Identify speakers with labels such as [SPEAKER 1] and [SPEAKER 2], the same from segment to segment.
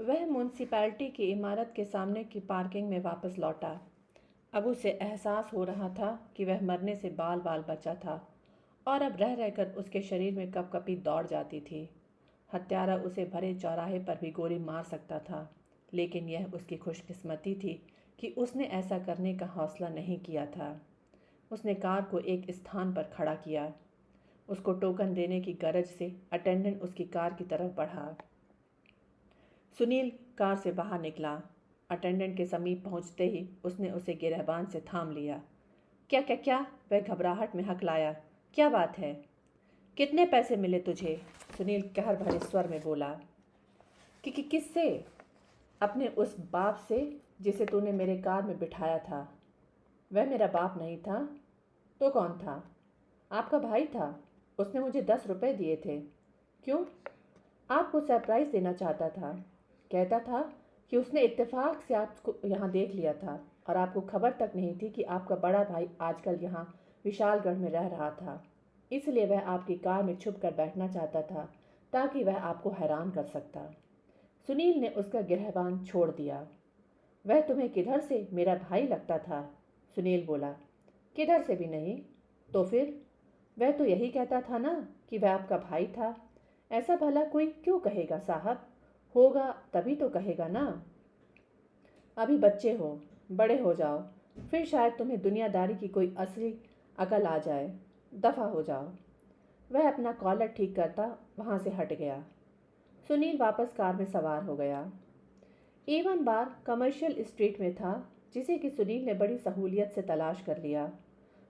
[SPEAKER 1] वह म्यूनिसिपैलिटी की इमारत के सामने की पार्किंग में वापस लौटा। अब उसे एहसास हो रहा था कि वह मरने से बाल बाल बचा था और अब रह रहकर उसके शरीर में कपकपी दौड़ जाती थी। हत्यारा उसे भरे चौराहे पर भी गोली मार सकता था, लेकिन यह उसकी खुशकिस्मती थी कि उसने ऐसा करने का हौसला नहीं किया था। उसने कार को एक स्थान पर खड़ा किया। उसको टोकन देने की गरज से अटेंडेंट उसकी कार की तरफ बढ़ा। सुनील कार से बाहर निकला। अटेंडेंट के समीप पहुंचते ही उसने उसे गिरहबान से थाम लिया। क्या क्या क्या? वह घबराहट में हकलाया। क्या बात है? कितने पैसे मिले तुझे? सुनील कहर भरे स्वर में बोला। कि किससे? अपने उस बाप से जिसे तूने मेरे कार में बिठाया था। वह मेरा बाप नहीं था। तो कौन था? आपका भाई था। उसने मुझे 10 रुपए दिए थे। क्यों? आपको सरप्राइज देना चाहता था। कहता था कि उसने इत्तेफाक से आपको यहाँ देख लिया था और आपको खबर तक नहीं थी कि आपका बड़ा भाई आजकल यहाँ विशालगढ़ में रह रहा था। इसलिए वह आपकी कार में छुप कर बैठना चाहता था ताकि वह आपको हैरान कर सकता। सुनील ने उसका गिरहबान छोड़ दिया। वह तुम्हें किधर से मेरा भाई लगता था? सुनील बोला। किधर से भी नहीं। तो फिर? वह तो यही कहता था ना कि वह आपका भाई था। ऐसा भला कोई क्यों कहेगा साहब? होगा तभी तो कहेगा ना। अभी बच्चे हो, बड़े हो जाओ, फिर शायद तुम्हें दुनियादारी की कोई असली अकल आ जाए। दफा हो जाओ। वह अपना कॉलर ठीक करता वहां से हट गया। सुनील वापस कार में सवार हो गया। एवन बार कमर्शियल स्ट्रीट में था, जिसे कि सुनील ने बड़ी सहूलियत से तलाश कर लिया।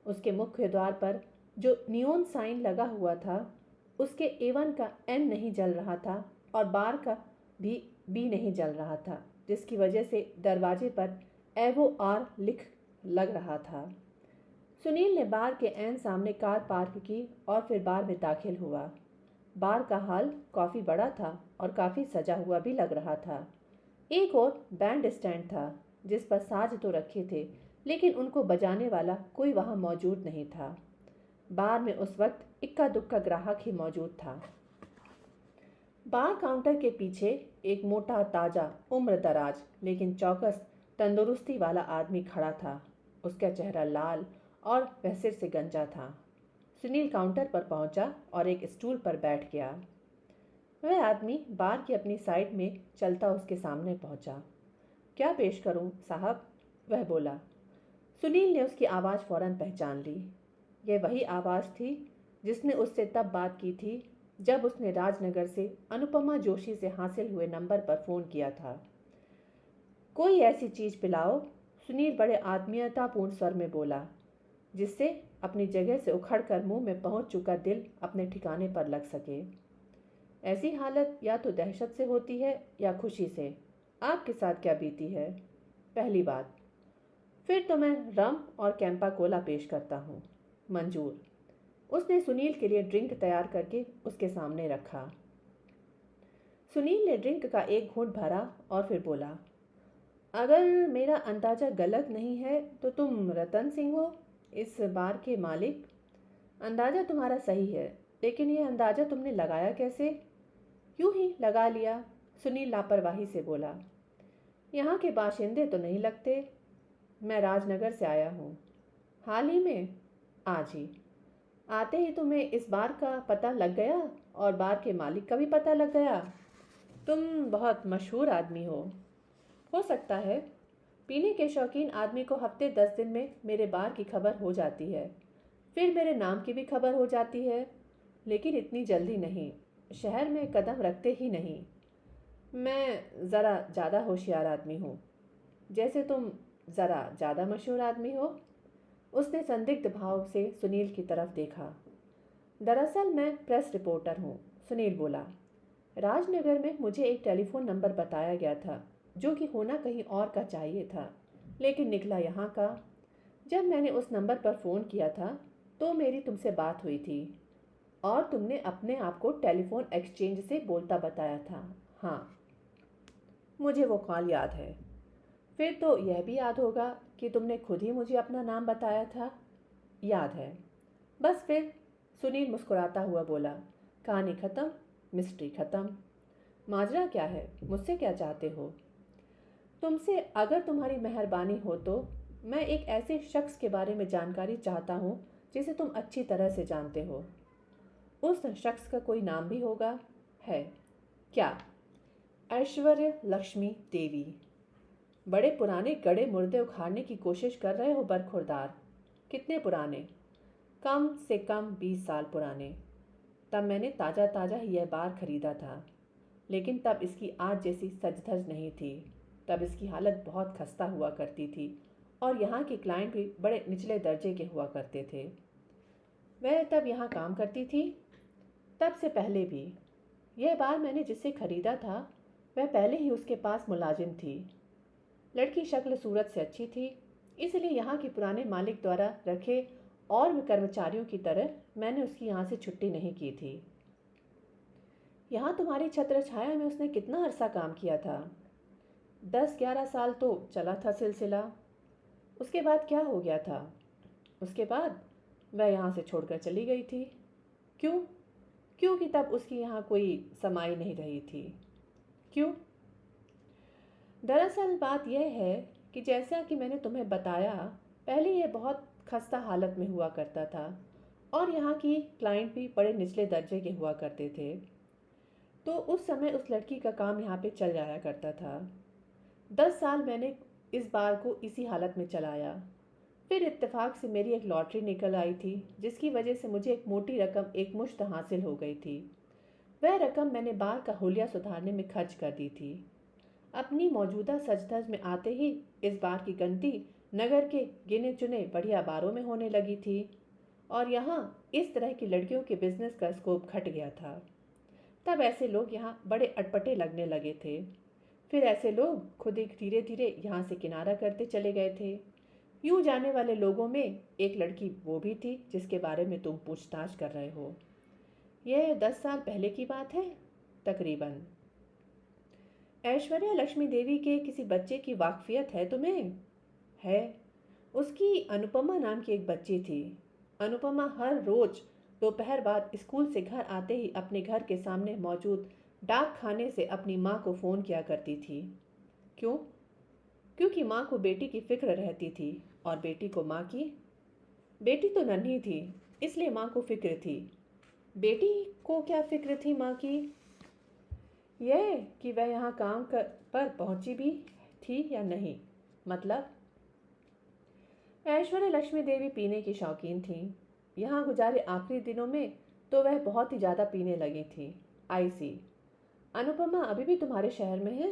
[SPEAKER 1] उसके मुख्य द्वार पर जो नियोन साइन लगा हुआ था, उसके एवन का एन नहीं जल रहा था और बार का भी बी नहीं जल रहा था, जिसकी वजह से दरवाजे पर एवो आर लिख लग रहा था। सुनील ने बार के एन सामने कार पार्क की और फिर बार में दाखिल हुआ। बार का हॉल काफ़ी बड़ा था और काफ़ी सजा हुआ भी लग रहा था। एक और बैंड स्टैंड था जिस पर साज तो रखे थे, लेकिन उनको बजाने वाला कोई वहां मौजूद नहीं था। बार में उस वक्त इक्का दुक्का ग्राहक ही मौजूद था। बार काउंटर के पीछे एक मोटा ताजा उम्र दराज लेकिन चौकस तंदुरुस्ती वाला आदमी खड़ा था। उसका चेहरा लाल और वह सिर से गंजा था। सुनील काउंटर पर पहुंचा और एक स्टूल पर बैठ गया। वह आदमी बार की अपनी साइड में चलता उसके सामने पहुंचा। क्या पेश करूं साहब? वह बोला। सुनील ने उसकी आवाज़ फौरन पहचान ली। यह वही आवाज़ थी जिसने उससे तब बात की थी जब उसने राजनगर से अनुपमा जोशी से हासिल हुए नंबर पर फ़ोन किया था। कोई ऐसी चीज़ पिलाओ, सुनील बड़े आत्मीयतापूर्ण स्वर में बोला, जिससे अपनी जगह से उखड़कर मुंह में पहुंच चुका दिल अपने ठिकाने पर लग सके। ऐसी हालत या तो दहशत से होती है या खुशी से। आपके साथ क्या बीती है? पहली बात। फिर तो मैं रम और कैंपा कोला पेश करता हूँ। मंजूर। उसने सुनील के लिए ड्रिंक तैयार करके उसके सामने रखा। सुनील ने ड्रिंक का एक घूंट भरा और फिर बोला, अगर मेरा अंदाजा गलत नहीं है तो तुम रतन सिंह हो, इस बार के मालिक? अंदाजा तुम्हारा सही है, लेकिन यह अंदाजा तुमने लगाया कैसे? यूं ही लगा लिया, सुनील लापरवाही से बोला। यहाँ के बाशिंदे तो नहीं लगते। मैं राजनगर से आया हूँ। हाल ही में? आज ही। आते ही तुम्हें इस बार का पता लग गया और बार के मालिक का भी पता लग गया? तुम बहुत मशहूर आदमी हो सकता है। पीने के शौकीन आदमी को हफ्ते 10 दिन में मेरे बार की खबर हो जाती है, फिर मेरे नाम की भी खबर हो जाती है, लेकिन इतनी जल्दी नहीं। शहर में कदम रखते ही नहीं। मैं ज़रा ज़्यादा होशियार आदमी हूँ, जैसे तुम ज़रा ज़्यादा मशहूर आदमी हो। उसने संदिग्ध भाव से सुनील की तरफ देखा। दरअसल मैं प्रेस रिपोर्टर हूँ, सुनील बोला। राजनगर में मुझे एक टेलीफोन नंबर बताया गया था जो कि होना कहीं और का चाहिए था, लेकिन निकला यहाँ का। जब मैंने उस नंबर पर फ़ोन किया था तो मेरी तुमसे बात हुई थी और तुमने अपने आप को टेलीफोन एक्सचेंज से बोलता बताया था। हाँ, मुझे वो कॉल याद है। फिर तो यह भी याद होगा कि तुमने खुद ही मुझे अपना नाम बताया था। याद है। बस फिर, सुनील मुस्कुराता हुआ बोला, कहानी खत्म, मिस्ट्री खत्म। माजरा क्या है? मुझसे क्या चाहते हो? तुमसे अगर तुम्हारी मेहरबानी हो तो मैं एक ऐसे शख्स के बारे में जानकारी चाहता हूँ जिसे तुम अच्छी तरह से जानते हो। उस शख्स का कोई नाम भी होगा? है। क्या? ऐश्वर्य लक्ष्मी देवी। बड़े पुराने गड़े मुर्दे उखाड़ने की कोशिश कर रहे हो बरखुरदार? कितने पुराने? कम से कम 20 साल पुराने। तब मैंने ताज़ा ताज़ा ही यह बार खरीदा था, लेकिन तब इसकी आज जैसी सजधज नहीं थी। तब इसकी हालत बहुत खस्ता हुआ करती थी और यहाँ के क्लाइंट भी बड़े निचले दर्जे के हुआ करते थे। वह तब यहाँ काम करती थी? तब से पहले भी। यह बार मैंने जिससे खरीदा था वह पहले ही उसके पास मुलाजिम थी। लड़की शक्ल सूरत से अच्छी थी, इसलिए यहाँ के पुराने मालिक द्वारा रखे और भी कर्मचारियों की तरह मैंने उसकी यहाँ से छुट्टी नहीं की थी। यहाँ तुम्हारी छत्र छाया में उसने कितना अरसा काम किया था? 10-11 साल तो चला था सिलसिला। उसके बाद क्या हो गया था? उसके बाद वह यहाँ से छोड़कर चली गई थी। क्यों? क्योंकि तब उसकी यहाँ कोई समाई नहीं रही थी। क्यों? दरअसल बात यह है कि जैसा कि मैंने तुम्हें बताया, पहले यह बहुत खस्ता हालत में हुआ करता था और यहाँ की क्लाइंट भी बड़े निचले दर्जे के हुआ करते थे। तो उस समय उस लड़की का काम यहाँ पे चल जाया करता था। 10 साल मैंने इस बार को इसी हालत में चलाया। फिर इत्तेफाक से मेरी एक लॉटरी निकल आई थी, जिसकी वजह से मुझे एक मोटी रकम एक मुश्त हासिल हो गई थी। वह रकम मैंने बार का हुलिया सुधारने में खर्च कर दी थी। अपनी मौजूदा सजधज में आते ही इस बार की गिनती नगर के गिने चुने बढ़िया बारों में होने लगी थी और यहाँ इस तरह की लड़कियों के बिजनेस का स्कोप घट गया था। तब ऐसे लोग यहाँ बड़े अटपटे लगने लगे थे। फिर ऐसे लोग खुद ही धीरे धीरे यहाँ से किनारा करते चले गए थे। यूं जाने वाले लोगों में एक लड़की वो भी थी जिसके बारे में तुम पूछताछ कर रहे हो। यह 10 साल पहले की बात है तकरीबन। ऐश्वर्या लक्ष्मी देवी के किसी बच्चे की वाकफियत है तुम्हें? है। उसकी अनुपमा नाम की एक बच्ची थी। अनुपमा हर रोज दोपहर बाद स्कूल से घर आते ही अपने घर के सामने मौजूद डाक खाने से अपनी माँ को फ़ोन किया करती थी। क्यों? क्योंकि माँ को बेटी की फिक्र रहती थी और बेटी को माँ की। बेटी तो नन्ही थी, इसलिए माँ को फिक्र थी। बेटी को क्या फिक्र थी माँ की? यह कि वह यहाँ काम पर पहुंची भी थी या नहीं। मतलब? ऐश्वर्या लक्ष्मी देवी पीने की शौकीन थी। यहाँ गुजारे आखिरी दिनों में तो वह बहुत ही ज़्यादा पीने लगी थी। आई सी। अनुपमा अभी भी तुम्हारे शहर में है?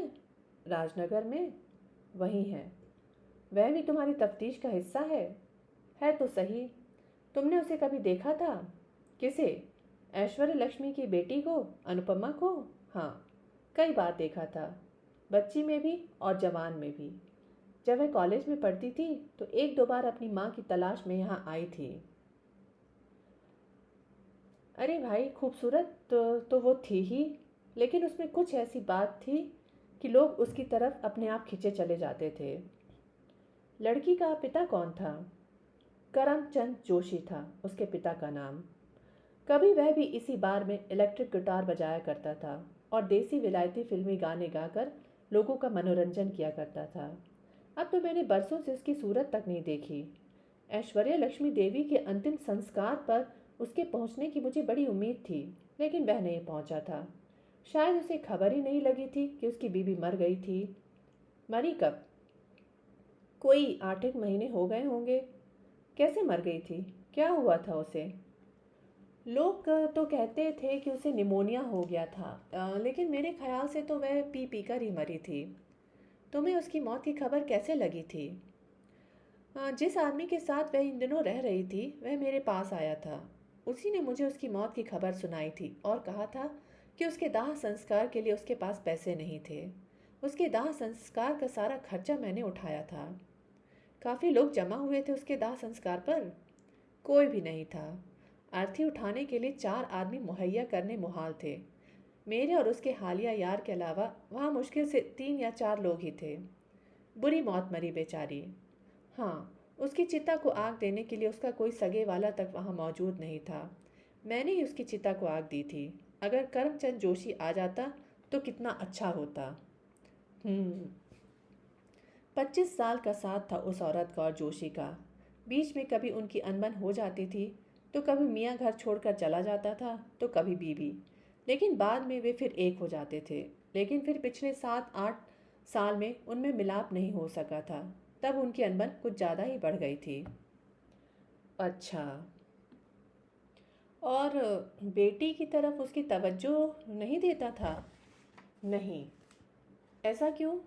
[SPEAKER 1] राजनगर में? वही है। वह भी तुम्हारी तफ्तीश का हिस्सा है? है तो सही। तुमने उसे कभी देखा था? किसे? ऐश्वर्या लक्ष्मी की बेटी को, अनुपमा को? हाँ, कई बार देखा था। बच्ची में भी और जवान में भी। जब वह कॉलेज में पढ़ती थी तो एक दो बार अपनी माँ की तलाश में यहाँ आई थी। अरे भाई, खूबसूरत तो वो थी ही, लेकिन उसमें कुछ ऐसी बात थी कि लोग उसकी तरफ अपने आप खिंचे चले जाते थे। लड़की का पिता कौन था? करमचंद जोशी था उसके पिता का नाम। कभी वह भी इसी बार में इलेक्ट्रिक गिटार बजाया करता था और देसी विलायती फिल्मी गाने गाकर लोगों का मनोरंजन किया करता था। अब तो मैंने बरसों से उसकी सूरत तक नहीं देखी। ऐश्वर्या लक्ष्मी देवी के अंतिम संस्कार पर उसके पहुंचने की मुझे बड़ी उम्मीद थी, लेकिन वह नहीं पहुंचा था। शायद उसे खबर ही नहीं लगी थी कि उसकी बीवी मर गई थी। मरी कब? कोई 8 एक महीने हो गए होंगे। कैसे मर गई थी? क्या हुआ था उसे? लोग तो कहते थे कि उसे निमोनिया हो गया था, लेकिन मेरे ख्याल से तो वह पी पी कर ही मरी थी। तुम्हें उसकी मौत की खबर कैसे लगी थी? जिस आदमी के साथ वह इन दिनों रह रही थी वह मेरे पास आया था। उसी ने मुझे उसकी मौत की खबर सुनाई थी और कहा था कि उसके दाह संस्कार के लिए उसके पास पैसे नहीं थे। उसके दाह संस्कार का सारा खर्चा मैंने उठाया था। काफ़ी लोग जमा हुए थे उसके दाह संस्कार पर? कोई भी नहीं था। अर्थी उठाने के लिए 4 आदमी मुहैया करने मुहाल थे। मेरे और उसके हालिया यार के अलावा वहाँ मुश्किल से 3 या 4 लोग ही थे। बुरी मौत मरी बेचारी। हाँ, उसकी चिता को आग देने के लिए उसका कोई सगे वाला तक वहाँ मौजूद नहीं था। मैंने ही उसकी चिता को आग दी थी। अगर करमचंद जोशी आ जाता तो कितना अच्छा होता। 25 साल का साथ था उस औरत का और जोशी का। बीच में कभी उनकी अनबन हो जाती थी, तो कभी मियाँ घर छोड़कर चला जाता था, तो कभी बीवी। लेकिन बाद में वे फिर एक हो जाते थे। लेकिन फिर पिछले 7-8 साल में उनमें मिलाप नहीं हो सका था। तब उनकी अनबन कुछ ज़्यादा ही बढ़ गई थी। अच्छा। और बेटी की तरफ उसकी तवज्जो नहीं देता था? नहीं। ऐसा क्यों?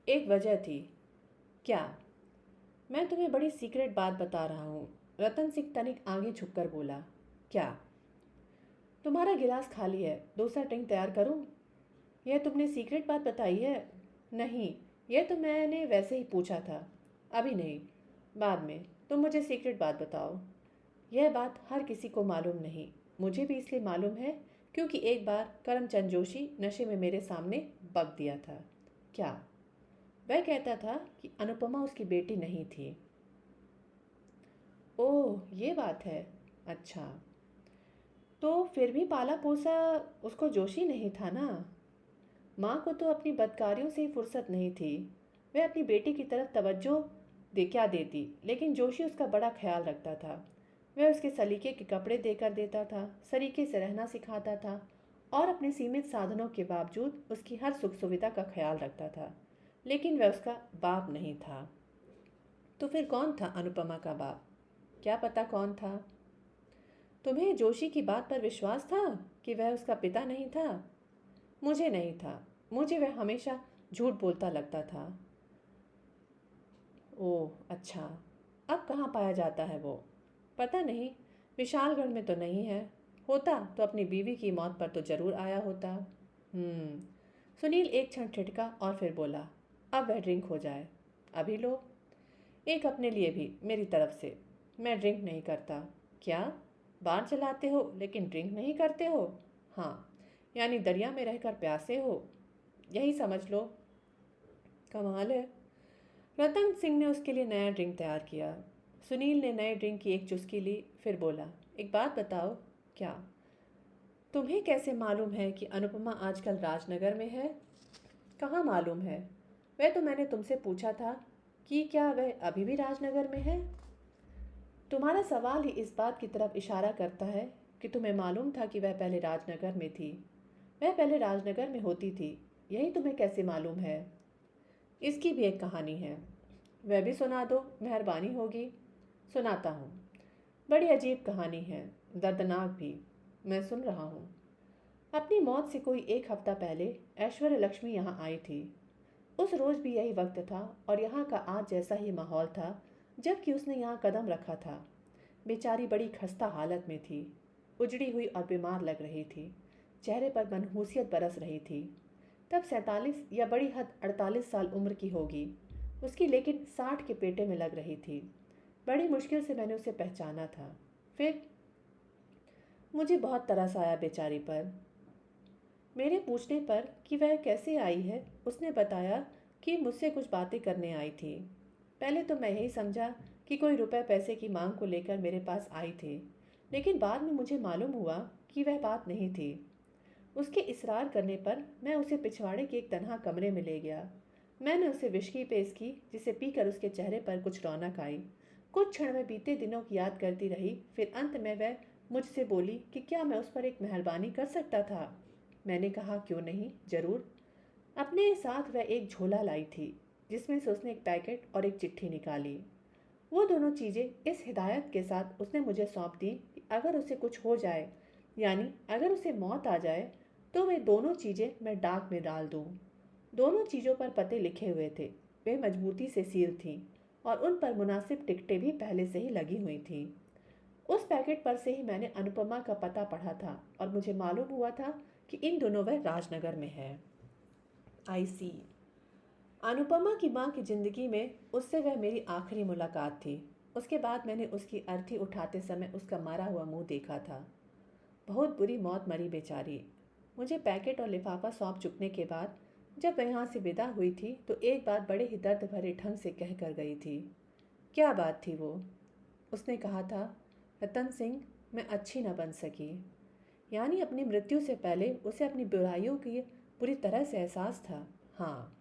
[SPEAKER 1] एक वजह थी। क्या? मैं तुम्हें बड़ी सीक्रेट बात बता रहा हूँ। रतन सिंह तनिक आगे झुककर बोला। क्या? तुम्हारा गिलास खाली है, दूसरा ड्रिंक तैयार करूँ? यह तुमने सीक्रेट बात बताई है? नहीं, यह तो मैंने वैसे ही पूछा था। अभी नहीं, बाद में। तुम मुझे सीक्रेट बात बताओ। यह बात हर किसी को मालूम नहीं। मुझे भी इसलिए मालूम है क्योंकि एक बार करमचंद जोशी नशे में मेरे सामने बक दिया था। क्या? वह कहता था कि अनुपमा उसकी बेटी नहीं थी। ओह, ये बात है। अच्छा। तो फिर भी पाला पोसा उसको जोशी नहीं था ना? माँ को तो अपनी बदकारियों से ही फुर्सत नहीं थी। वह अपनी बेटी की तरफ तवज्जो दे क्या देती, लेकिन जोशी उसका बड़ा ख्याल रखता था। वह उसके सलीके के कपड़े देकर देता था, सलीके से रहना सिखाता था और अपने सीमित साधनों के बावजूद उसकी हर सुख सुविधा का ख्याल रखता था। लेकिन वह उसका बाप नहीं था। तो फिर कौन था अनुपमा का बाप? क्या पता कौन था? तुम्हें जोशी की बात पर विश्वास था कि वह उसका पिता नहीं था? मुझे नहीं था। मुझे वह हमेशा झूठ बोलता लगता था। ओह, अच्छा। अब कहाँ पाया जाता है वो? पता नहीं। विशालगढ़ में तो नहीं है। होता तो अपनी बीवी की मौत पर तो जरूर आया होता। सुनील एक क्षण ठिठका और फिर बोला। अब वह ड्रिंक हो जाए। अभी लो। एक अपने लिए भी, मेरी तरफ से। मैं ड्रिंक नहीं करता। क्या? बार चलाते हो लेकिन ड्रिंक नहीं करते हो? हाँ। यानी दरिया में रहकर प्यासे हो, यही समझ लो। कमाल है। रतन सिंह ने उसके लिए नया ड्रिंक तैयार किया। सुनील ने नए ड्रिंक की एक चुस्की ली, फिर बोला। एक बात बताओ। क्या? तुम्हें कैसे मालूम है कि अनुपमा आजकल राजनगर में है? कहाँ मालूम है? वह तो मैंने तुमसे पूछा था कि क्या वह अभी भी राजनगर में है। तुम्हारा सवाल ही इस बात की तरफ इशारा करता है कि तुम्हें मालूम था कि वह पहले राजनगर में थी। वह पहले राजनगर में होती थी। यही तुम्हें कैसे मालूम है? इसकी भी एक कहानी है। वह भी सुना दो, मेहरबानी होगी। सुनाता हूँ। बड़ी अजीब कहानी है, दर्दनाक भी। मैं सुन रहा हूँ। अपनी मौत से कोई 1 हफ्ता पहले ऐश्वर्य लक्ष्मी यहाँ आई थी। उस रोज़ भी यही वक्त था और यहाँ का आज जैसा ही माहौल था जबकि उसने यहाँ कदम रखा था। बेचारी बड़ी खस्ता हालत में थी, उजड़ी हुई और बीमार लग रही थी। चेहरे पर मनहूसियत बरस रही थी। तब 47 या बड़ी हद 48 साल उम्र की होगी उसकी, लेकिन 60 के पेटे में लग रही थी। बड़ी मुश्किल से मैंने उसे पहचाना था। फिर मुझे बहुत तरस आया बेचारी पर। मेरे पूछने पर कि वह कैसे आई है, उसने बताया कि मुझसे कुछ बातें करने आई थी। पहले तो मैं यही समझा कि कोई रुपए पैसे की मांग को लेकर मेरे पास आई थी, लेकिन बाद में मुझे मालूम हुआ कि वह बात नहीं थी। उसके इसरार करने पर मैं उसे पिछवाड़े के एक तन्हा कमरे में ले गया। मैंने उसे विस्की पेश की, जिसे पीकर उसके चेहरे पर कुछ रौनक आई। कुछ क्षण में बीते दिनों की याद करती रही, फिर अंत में वह मुझसे बोली कि क्या मैं उस पर एक मेहरबानी कर सकता था। मैंने कहा क्यों नहीं, जरूर। अपने साथ वह एक झोला लाई थी, जिसमें से उसने एक पैकेट और एक चिट्ठी निकाली। वो दोनों चीज़ें इस हिदायत के साथ उसने मुझे सौंप दी कि अगर उसे कुछ हो जाए, यानी अगर उसे मौत आ जाए, तो वे दोनों चीज़ें मैं डाक में डाल दूँ। दोनों चीज़ों पर पते लिखे हुए थे। वे मजबूती से सील थीं और उन पर मुनासिब टिकटें भी पहले से ही लगी हुई थीं। उस पैकेट पर से ही मैंने अनुपमा का पता पढ़ा था और मुझे मालूम हुआ था कि इन दोनों वह राजनगर में है। आई सी। अनुपमा की माँ की ज़िंदगी में उससे वह मेरी आखिरी मुलाकात थी। उसके बाद मैंने उसकी अर्थी उठाते समय उसका मारा हुआ मुंह देखा था। बहुत बुरी मौत मरी बेचारी। मुझे पैकेट और लिफाफा सौंप चुकने के बाद जब वह यहाँ से विदा हुई थी तो एक बात बड़े ही दर्द भरे ढंग से कह कर गई थी। क्या बात थी वो? उसने कहा था, रतन सिंह, मैं अच्छी न बन सकी। यानी अपनी मृत्यु से पहले उसे अपनी बुराइयों की पूरी तरह से एहसास था। हाँ।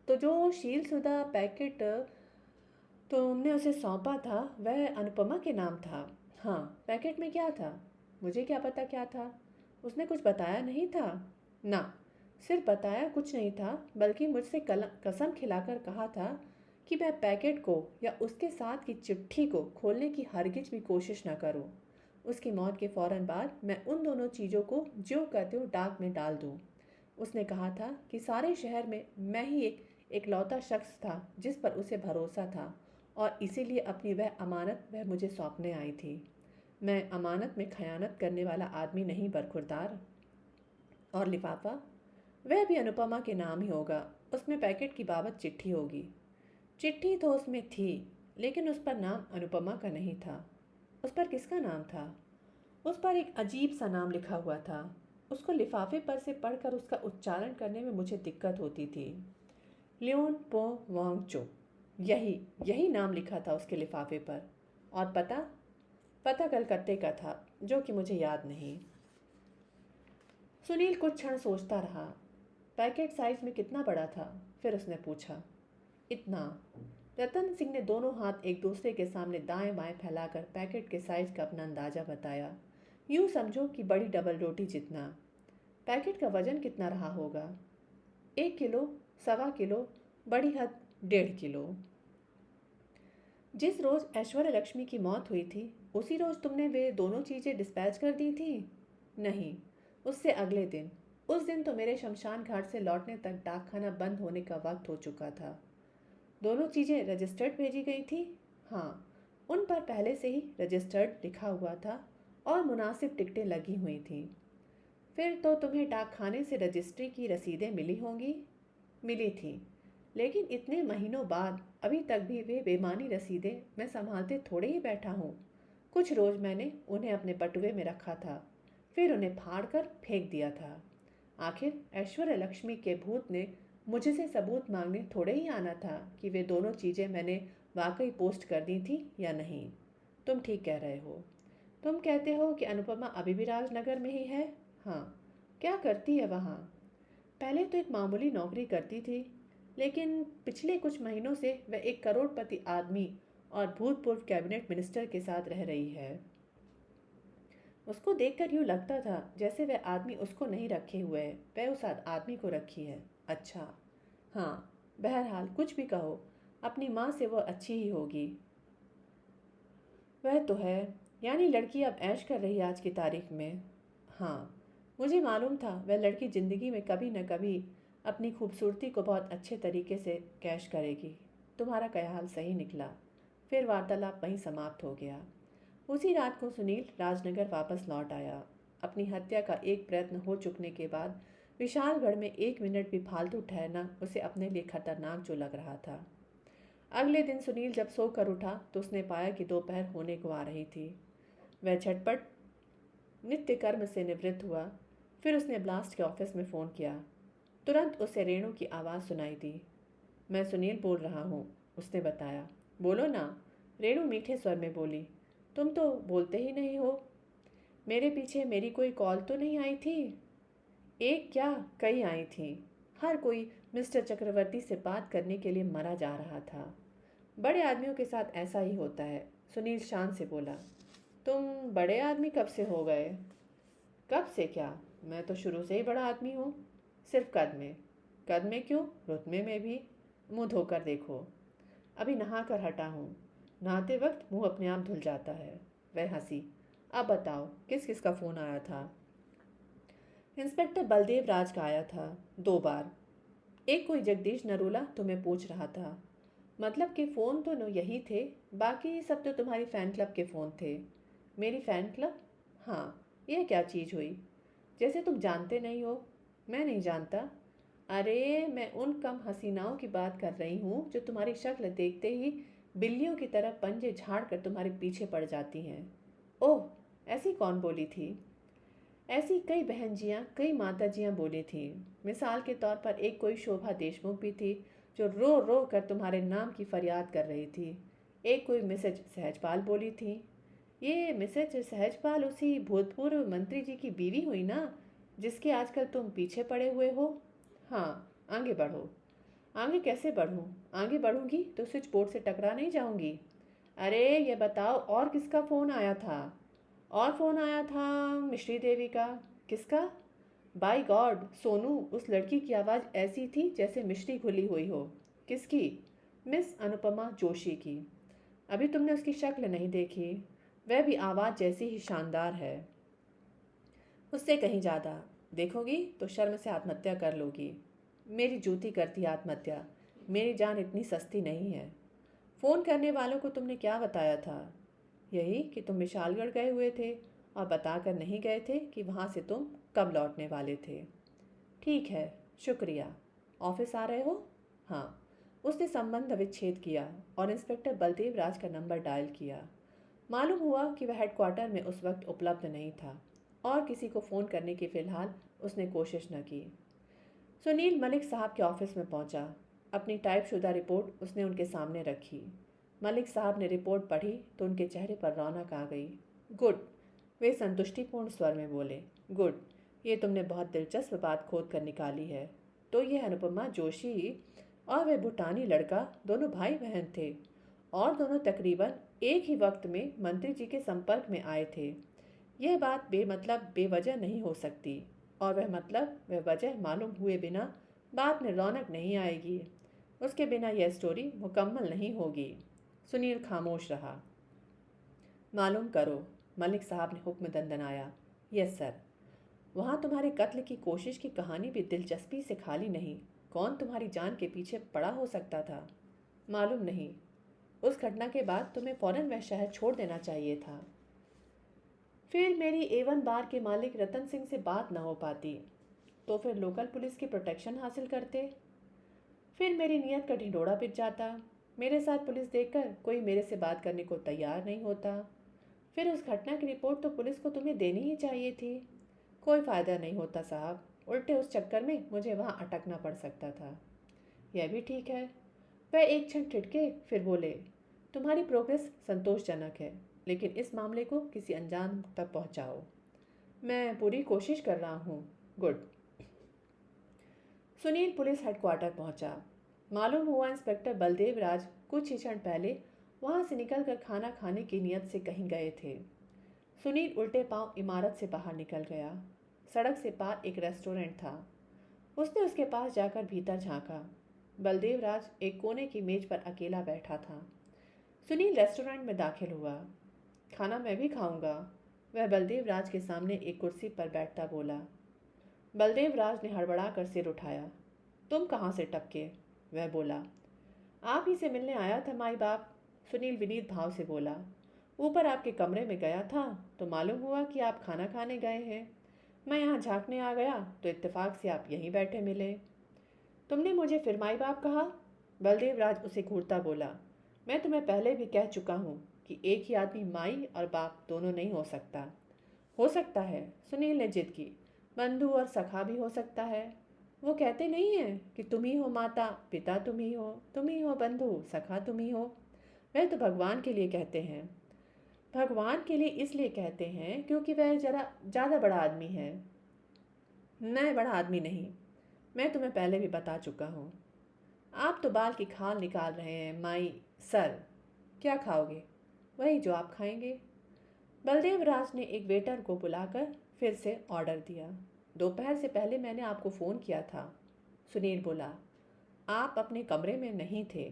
[SPEAKER 1] तो जो शीलशुदा पैकेट तुमने उसे सौंपा था वह अनुपमा के नाम था। हाँ। पैकेट में क्या था? मुझे क्या पता क्या था। उसने कुछ बताया नहीं था। ना, सिर्फ बताया कुछ नहीं था, बल्कि मुझसे कसम खिलाकर कहा था कि मैं पैकेट को या उसके साथ की चिट्ठी को खोलने की हरगिज भी कोशिश न करूं। उसकी मौत के फौरन बाद मैं उन दोनों चीज़ों को ज्यों का त्यों डाक में डाल दूं। उसने कहा था कि सारे शहर में मैं ही एक इकलौता शख्स था जिस पर उसे भरोसा था, और इसीलिए अपनी वह अमानत वह मुझे सौंपने आई थी। मैं अमानत में खयानत करने वाला आदमी नहीं बरखुरदार। और लिफाफा, वह भी अनुपमा के नाम ही होगा। उसमें पैकेट की बाबत चिट्ठी होगी। चिट्ठी तो उसमें थी, लेकिन उस पर नाम अनुपमा का नहीं था। उस पर किसका नाम था? उस पर एक अजीब सा नाम लिखा हुआ था। उसको लिफाफे पर से पढ़कर उसका उच्चारण करने में मुझे दिक्कत होती थी। लियोन पो वांगचो, यही यही नाम लिखा था उसके लिफाफे पर। और पता? पता कलकत्ते का था, जो कि मुझे याद नहीं। सुनील कुछ क्षण सोचता रहा। पैकेट साइज में कितना बड़ा था? फिर उसने पूछा। इतना। रतन सिंह ने दोनों हाथ एक दूसरे के सामने दाएं बाएं फैलाकर पैकेट के साइज का अपना अंदाजा बताया। यूं समझो कि बड़ी डबल रोटी जितना। पैकेट का वजन कितना रहा होगा? 1 किलो, 1.25 किलो, बड़ी हद 1.5 किलो। जिस रोज ऐश्वर्य लक्ष्मी की मौत हुई थी, उसी रोज तुमने वे दोनों चीजें डिस्पैच कर दी थी? नहीं, उससे अगले दिन। उस दिन तो मेरे शमशान घाट से लौटने तक डाकखाना बंद होने का वक्त हो चुका था। दोनों चीजें रजिस्टर्ड भेजी गई थी? हाँ, उन पर पहले से ही रजिस्टर्ड लिखा हुआ था और मुनासिब टिकटें लगी हुई थीं। फिर तो तुम्हें डाकखाने से रजिस्ट्री की रसीदें मिली होंगी? मिली थी, लेकिन इतने महीनों बाद अभी तक भी वे बेमानी रसीदें मैं संभालते थोड़े ही बैठा हूँ। कुछ रोज मैंने उन्हें अपने बटुए में रखा था, फिर उन्हें फाड़ कर फेंक दिया था। आखिर ऐश्वर्य लक्ष्मी के भूत ने मुझसे सबूत मांगने थोड़े ही आना था कि वे दोनों चीज़ें मैंने वाकई पोस्ट कर दी थी या नहीं। तुम ठीक कह रहे हो। तुम कहते हो कि अनुपमा अभी भी राजनगर में ही है? हाँ। क्या करती है वहाँ? पहले तो एक मामूली नौकरी करती थी, लेकिन पिछले कुछ महीनों से वह एक करोड़पति आदमी और भूतपूर्व कैबिनेट मिनिस्टर के साथ रह रही है। उसको देखकर यूँ लगता था जैसे वह आदमी उसको नहीं रखे हुए है, वह उस आदमी को रखी है। अच्छा। हाँ। बहरहाल कुछ भी कहो, अपनी माँ से वह अच्छी ही होगी। वह तो है। यानी लड़की अब ऐश कर रही है आज की तारीख में। हाँ, मुझे मालूम था वह लड़की ज़िंदगी में कभी न कभी अपनी खूबसूरती को बहुत अच्छे तरीके से कैश करेगी। तुम्हारा ख्याल सही निकला। फिर वार्तालाप वहीं समाप्त हो गया। उसी रात को सुनील राजनगर वापस लौट आया। अपनी हत्या का एक प्रयत्न हो चुकने के बाद विशालगढ़ में 1 मिनट भी फालतू ठहरना उसे अपने लिए खतरनाक जो लग रहा था। अगले दिन सुनील जब सोकर उठा तो उसने पाया कि दोपहर होने को आ रही थी। वह झटपट नित्य कर्म से निवृत्त हुआ। फिर उसने ब्लास्ट के ऑफिस में फ़ोन किया। तुरंत उसे रेणु की आवाज़ सुनाई दी। मैं सुनील बोल रहा हूँ, उसने बताया। बोलो ना, रेणु मीठे स्वर में बोली। तुम तो बोलते ही नहीं हो। मेरे पीछे मेरी कोई कॉल तो नहीं आई थी? एक क्या, कई आई थी। हर कोई मिस्टर चक्रवर्ती से बात करने के लिए मरा जा रहा था। बड़े आदमियों के साथ ऐसा ही होता है, सुनील शान से बोला। तुम बड़े आदमी कब से हो गए? कब से क्या, मैं तो शुरू से ही बड़ा आदमी हूँ। सिर्फ कद में। कद में क्यों, रुतबे में भी। मुंह धोकर देखो। अभी नहा कर हटा हूँ। नहाते वक्त मुंह अपने आप धुल जाता है। वह हंसी। अब बताओ, किस किस का फ़ोन आया था? इंस्पेक्टर बलदेव राज का आया था, 2 बार। एक कोई जगदीश नरूला तुम्हें पूछ रहा था। मतलब कि फ़ोन तो यही थे, बाकी सब तो तुम्हारी फ़ैन क्लब के फ़ोन थे। मेरी फ़ैन क्लब? हाँ। यह क्या चीज़ हुई? जैसे तुम जानते नहीं हो। मैं नहीं जानता। अरे, मैं उन कम हसीनाओं की बात कर रही हूँ जो तुम्हारी शक्ल देखते ही बिल्लियों की तरह पंजे झाड़ कर तुम्हारे पीछे पड़ जाती हैं। ओह, ऐसी कौन बोली थी? ऐसी कई बहनजियाँ, कई माताजियाँ बोली थी। मिसाल के तौर पर एक कोई शोभा देशमुख भी थी जो रो रो कर तुम्हारे नाम की फरियाद कर रही थी। एक कोई मिसेज सहजपाल बोली थी। ये मिसेज सहजपाल उसी भूतपूर्व मंत्री जी की बीवी हुई ना, जिसके आजकल तुम पीछे पड़े हुए हो। हाँ, आगे बढ़ो। आगे कैसे बढ़ूँ? आगे बढ़ूंगी तो स्विच बोर्ड से टकरा नहीं जाऊंगी। अरे ये बताओ, और किसका फ़ोन आया था? और फ़ोन आया था मिश्री देवी का। किसका? बाय गॉड सोनू, उस लड़की की आवाज़ ऐसी थी जैसे मिश्री घुली हुई हो। किसकी? मिस अनुपमा जोशी की। अभी तुमने उसकी शक्ल नहीं देखी। वह भी आवाज़ जैसी ही शानदार है, उससे कहीं ज़्यादा। देखोगी तो शर्म से आत्महत्या कर लोगी। मेरी जूती करती आत्महत्या। मेरी जान इतनी सस्ती नहीं है। फ़ोन करने वालों को तुमने क्या बताया था? यही कि तुम विशालगढ़ गए हुए थे, और बताकर नहीं गए थे कि वहाँ से तुम कब लौटने वाले थे। ठीक है, शुक्रिया। ऑफिस आ रहे हो? हाँ। उसने संबंध विच्छेद किया और इंस्पेक्टर बलदेव राज का नंबर डायल किया। मालूम हुआ कि वह हेडक्वार्टर में उस वक्त उपलब्ध नहीं था और किसी को फ़ोन करने की फ़िलहाल उसने कोशिश न की। सुनील मलिक साहब के ऑफिस में पहुंचा। अपनी टाइपशुदा रिपोर्ट उसने उनके सामने रखी। मलिक साहब ने रिपोर्ट पढ़ी तो उनके चेहरे पर रौनक आ गई। गुड, वे संतुष्टिपूर्ण स्वर में बोले। गुड, ये तुमने बहुत दिलचस्प बात खोद कर निकाली है। तो ये अनुपमा जोशी और वह भूटानी लड़का दोनों भाई बहन थे, और दोनों तकरीबन एक ही वक्त में मंत्री जी के संपर्क में आए थे। यह बात बेमतलब बेवजह नहीं हो सकती, और वह वजह मालूम हुए बिना बात में रौनक नहीं आएगी। उसके बिना यह स्टोरी मुकम्मल नहीं होगी। सुनील खामोश रहा। मालूम करो, मलिक साहब ने हुक्म दंदनाया। Yes sir. वहाँ तुम्हारे कत्ल की कोशिश की कहानी भी दिलचस्पी से खाली नहीं। कौन तुम्हारी जान के पीछे पड़ा हो सकता था? मालूम नहीं। उस घटना के बाद तुम्हें फौरन वह शहर छोड़ देना चाहिए था। फिर मेरी A1 बार के मालिक रतन सिंह से बात न हो पाती, तो फिर लोकल पुलिस की प्रोटेक्शन हासिल करते। फिर मेरी नीयत का ढिंढोरा पिट जाता। मेरे साथ पुलिस देखकर कोई मेरे से बात करने को तैयार नहीं होता। फिर उस घटना की रिपोर्ट तो पुलिस को तुम्हें देनी ही चाहिए थी। कोई फ़ायदा नहीं होता साहब, उल्टे उस चक्कर में मुझे वहाँ अटकना पड़ सकता था। यह भी ठीक है। वह एक क्षण ठिठके, फिर बोले, तुम्हारी प्रोग्रेस संतोषजनक है, लेकिन इस मामले को किसी अनजान तक पहुंचाओ। मैं पूरी कोशिश कर रहा हूँ। गुड। सुनील पुलिस हेडक्वार्टर पहुंचा। मालूम हुआ इंस्पेक्टर बलदेव राज कुछ ही क्षण पहले वहां से निकलकर खाना खाने की नीयत से कहीं गए थे। सुनील उल्टे पांव इमारत से बाहर निकल गया। सड़क से पार एक रेस्टोरेंट था। उसने उसके पास जाकर भीतर झांका। बलदेव राज एक कोने की मेज पर अकेला बैठा था। सुनील रेस्टोरेंट में दाखिल हुआ। खाना मैं भी खाऊंगा, वह बलदेव राज के सामने एक कुर्सी पर बैठता बोला। बलदेव राज ने हड़बड़ा कर सिर उठाया। तुम कहाँ से टपके? वह बोला। आप ही से मिलने आया था माई बाप, सुनील विनीत भाव से बोला। ऊपर आपके कमरे में गया था तो मालूम हुआ कि आप खाना खाने गए हैं। मैं यहाँ झांकने आ गया तो इत्तेफाक से आप यहीं बैठे मिले। तुमने मुझे फिर माई बाप कहा? बलदेव राज उसे घूरता बोला। मैं तुम्हें पहले भी कह चुका हूँ कि एक ही आदमी माई और बाप दोनों नहीं हो सकता। हो सकता है, सुनील ने जिद की। बंधु और सखा भी हो सकता है। वो कहते नहीं है कि तुम ही हो माता, पिता तुम ही हो बंधु, सखा तुम ही हो। वह तो भगवान के लिए कहते हैं। भगवान के लिए इसलिए कहते हैं क्योंकि वह जरा ज़्यादा बड़ा आदमी है। मैं बड़ा आदमी नहीं, मैं तुम्हें पहले भी बता चुका हूँ। आप तो बाल की खाल निकाल रहे हैं माई सर। क्या खाओगे? वही जो आप खाएंगे। बलदेव राज ने एक वेटर को बुलाकर फिर से ऑर्डर दिया। दोपहर से पहले मैंने आपको फ़ोन किया था, सुनील बोला। आप अपने कमरे में नहीं थे।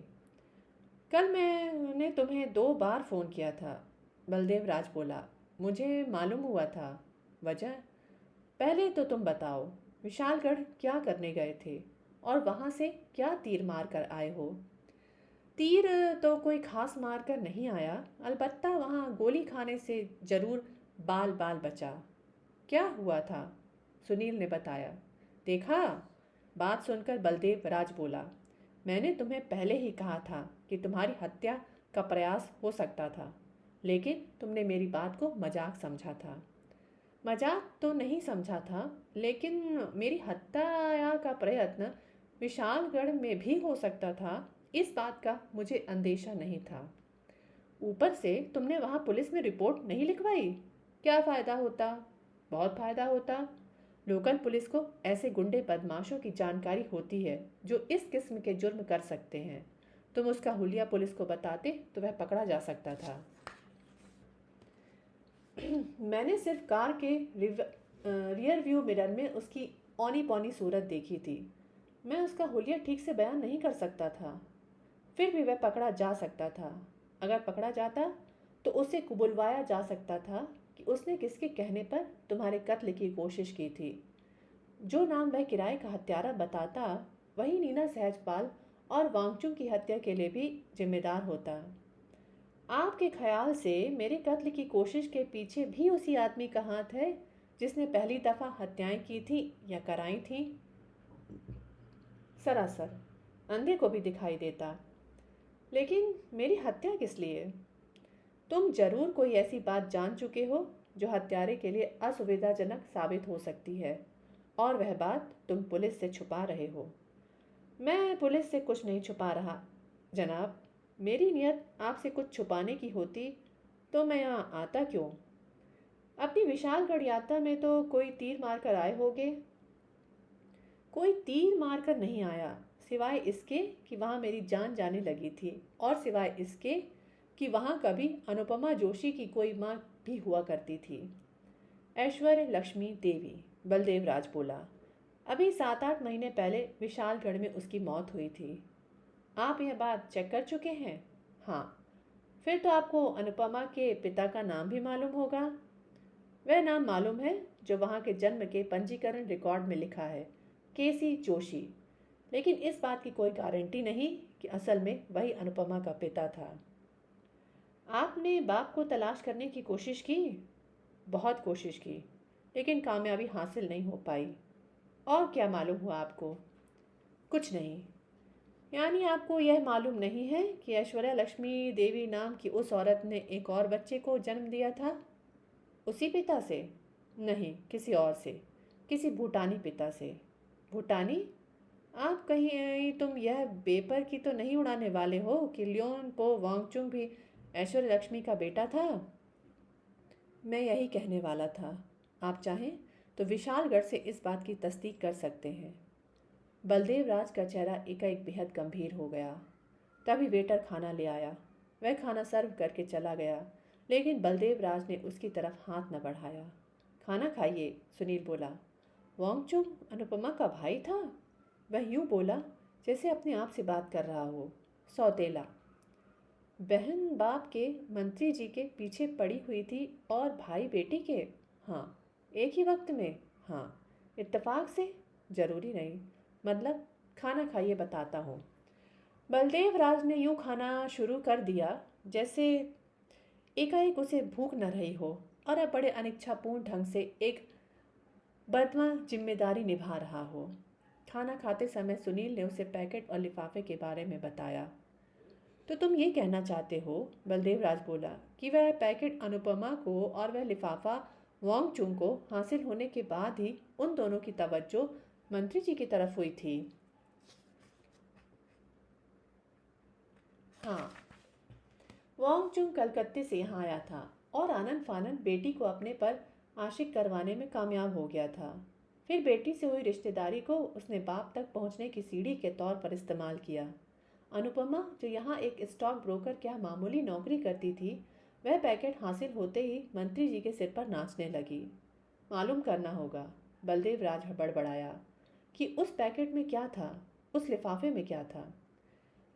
[SPEAKER 1] कल मैंने तुम्हें 2 बार फ़ोन किया था, बलदेव राज बोला। मुझे मालूम हुआ था। वजह? पहले तो तुम बताओ, विशालगढ़ क्या करने गए थे और वहाँ से क्या तीर मार कर आए हो? तीर तो कोई खास मार कर नहीं आया, अलबत्ता वहाँ गोली खाने से जरूर बाल बाल बचा। क्या हुआ था? सुनील ने बताया। देखा? बात सुनकर बलदेव राज बोला। मैंने तुम्हें पहले ही कहा था कि तुम्हारी हत्या का प्रयास हो सकता था, लेकिन तुमने मेरी बात को मजाक समझा था। मजाक तो नहीं समझा था, लेकिन मेरी हत्या का प्रयत्न विशालगढ़ में भी हो सकता था, इस बात का मुझे अंदेशा नहीं था। ऊपर से तुमने वहाँ पुलिस में रिपोर्ट नहीं लिखवाई। क्या फ़ायदा होता? बहुत फ़ायदा होता। लोकल पुलिस को ऐसे गुंडे बदमाशों की जानकारी होती है जो इस किस्म के जुर्म कर सकते हैं। तुम उसका हुलिया पुलिस को बताते तो वह पकड़ा जा सकता था। मैंने सिर्फ कार के रियर व्यू मिरर में उसकी औनी पौनी सूरत देखी थी। मैं उसका हुलिया ठीक से बयान नहीं कर सकता था। फिर भी वह पकड़ा जा सकता था। अगर पकड़ा जाता तो उसे कुबुलवाया जा सकता था कि उसने किसके कहने पर तुम्हारे कत्ल की कोशिश की थी। जो नाम वह किराए का हत्यारा बताता वही नीना सहजपाल और वांगचुंग की हत्या के लिए भी जिम्मेदार होता। आपके ख्याल से मेरे कत्ल की कोशिश के पीछे भी उसी आदमी का हाथ है जिसने पहली दफा हत्याएं की थी या कराई थी? सरासर अंधे को भी दिखाई देता। लेकिन मेरी हत्या किस लिए? तुम जरूर कोई ऐसी बात जान चुके हो जो हत्यारे के लिए असुविधाजनक साबित हो सकती है, और वह बात तुम पुलिस से छुपा रहे हो। मैं पुलिस से कुछ नहीं छुपा रहा जनाब। मेरी नियत आपसे कुछ छुपाने की होती तो मैं यहाँ आता क्यों? अपनी विशालगढ़ यात्रा में तो कोई तीर मारकर आए होगे। कोई तीर मारकर नहीं आया, सिवाय इसके कि वहाँ मेरी जान जाने लगी थी, और सिवाय इसके कि वहाँ कभी अनुपमा जोशी की कोई माँ भी हुआ करती थी। ऐश्वर्य लक्ष्मी देवी, बलदेव राज बोला। अभी 7-8 महीने पहले विशालगढ़ में उसकी मौत हुई थी। आप यह बात चेक कर चुके हैं? हाँ। फिर तो आपको अनुपमा के पिता का नाम भी मालूम होगा। वह नाम मालूम है जो वहाँ के जन्म के पंजीकरण रिकॉर्ड में लिखा है, केसी जोशी। लेकिन इस बात की कोई गारंटी नहीं कि असल में वही अनुपमा का पिता था। आपने बाप को तलाश करने की कोशिश की? बहुत कोशिश की, लेकिन कामयाबी हासिल नहीं हो पाई। और क्या मालूम हुआ आपको? कुछ नहीं। यानी आपको यह मालूम नहीं है कि ऐश्वर्या लक्ष्मी देवी नाम की उस औरत ने एक और बच्चे को जन्म दिया था? उसी पिता से? नहीं, किसी और से, किसी भूटानी पिता से। भूटानी? आप कहीं तुम यह बेपर की तो नहीं उड़ाने वाले हो कि लियोन पो वांगचुंग भी ऐश्वर्य लक्ष्मी का बेटा था? मैं यही कहने वाला था। आप चाहें तो विशालगढ़ से इस बात की तस्दीक कर सकते हैं। बलदेव राज का चेहरा एकाएक बेहद गंभीर हो गया। तभी वेटर खाना ले आया। वह खाना सर्व करके चला गया, लेकिन बलदेव राज ने उसकी तरफ हाथ न बढ़ाया। खाना खाइए, सुनील बोला। वांगचुंग अनुपमा का भाई था? वह यूं बोला जैसे अपने आप से बात कर रहा हो। सौतेला। बहन बाप के मंत्री जी के पीछे पड़ी हुई थी और भाई बेटी के? हाँ। एक ही वक्त में? हाँ। इत्तेफाक से? जरूरी नहीं। मतलब खाना खाइए, बताता हूँ। बलदेव राज ने यूं खाना शुरू कर दिया जैसे एकाएक उसे भूख न रही हो और अब बड़े अनिच्छापूर्ण ढंग से एक बदमा जिम्मेदारी निभा रहा हो। खाना खाते समय सुनील ने उसे पैकेट और लिफाफे के बारे में बताया। तो तुम ये कहना चाहते हो, बलदेव राज बोला, कि वह पैकेट अनुपमा को और वह लिफाफा वांगचुंग को हासिल होने के बाद ही उन दोनों की तवज्जो मंत्री जी की तरफ हुई थी? हाँ। वांगचुंग कलकत्ते से यहाँ आया था और आनन फानन बेटी को अपने पर आशिक करवाने में कामयाब हो गया था। फिर बेटी से हुई रिश्तेदारी को उसने बाप तक पहुँचने की सीढ़ी के तौर पर इस्तेमाल किया। अनुपमा, जो यहाँ एक स्टॉक ब्रोकर क्या मामूली नौकरी करती थी, वह पैकेट हासिल होते ही मंत्री जी के सिर पर नाचने लगी। मालूम करना होगा, बलदेव राज बड़बड़ाया, कि उस पैकेट में क्या था, उस लिफाफे में क्या था।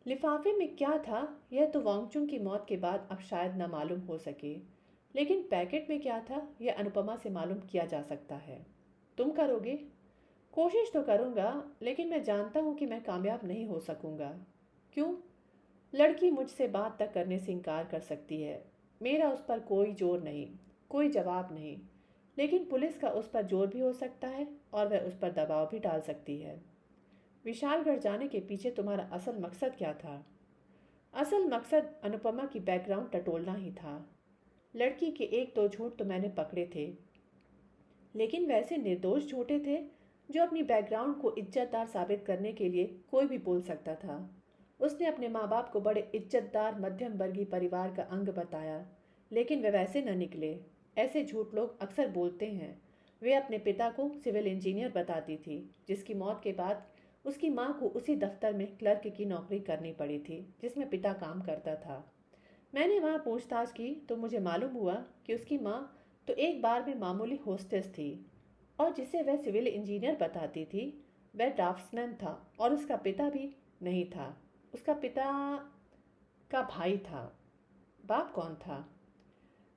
[SPEAKER 1] लिफाफे में क्या था यह तो वांगचुंग की मौत के बाद अब शायद न मालूम हो सके, लेकिन पैकेट में क्या था यह अनुपमा से मालूम किया जा सकता है। तुम करोगे? कोशिश तो करूँगा, लेकिन मैं जानता हूँ कि मैं कामयाब नहीं हो सकूँगा। क्यों? लड़की मुझसे बात तक करने से इनकार कर सकती है। मेरा उस पर कोई जोर नहीं, कोई जवाब नहीं, लेकिन पुलिस का उस पर जोर भी हो सकता है और वह उस पर दबाव भी डाल सकती है। विशालगढ़ जाने के पीछे तुम्हारा असल मकसद क्या था? असल मकसद अनुपमा की बैकग्राउंड टटोलना ही था। लड़की के एक दो झूठ तो मैंने पकड़े थे, लेकिन वैसे निर्दोष झूठे थे जो अपनी बैकग्राउंड को इज्जतदार साबित करने के लिए कोई भी बोल सकता था। उसने अपने माँ बाप को बड़े इज्जतदार मध्यम वर्गीय परिवार का अंग बताया, लेकिन वे वैसे न निकले। ऐसे झूठ लोग अक्सर बोलते हैं, वे अपने पिता को सिविल इंजीनियर बताती थी, जिसकी मौत के बाद उसकी माँ को उसी दफ्तर में क्लर्क की नौकरी करनी पड़ी थी जिसमें पिता काम करता था। मैंने वहाँ पूछताछ की तो मुझे मालूम हुआ कि उसकी माँ तो एक बार में मामूली होस्टेस थी, और जिसे वह सिविल इंजीनियर बताती थी वह ड्राफ्ट्समैन था, और उसका पिता भी नहीं था। उसका पिता का भाई था। बाप कौन था?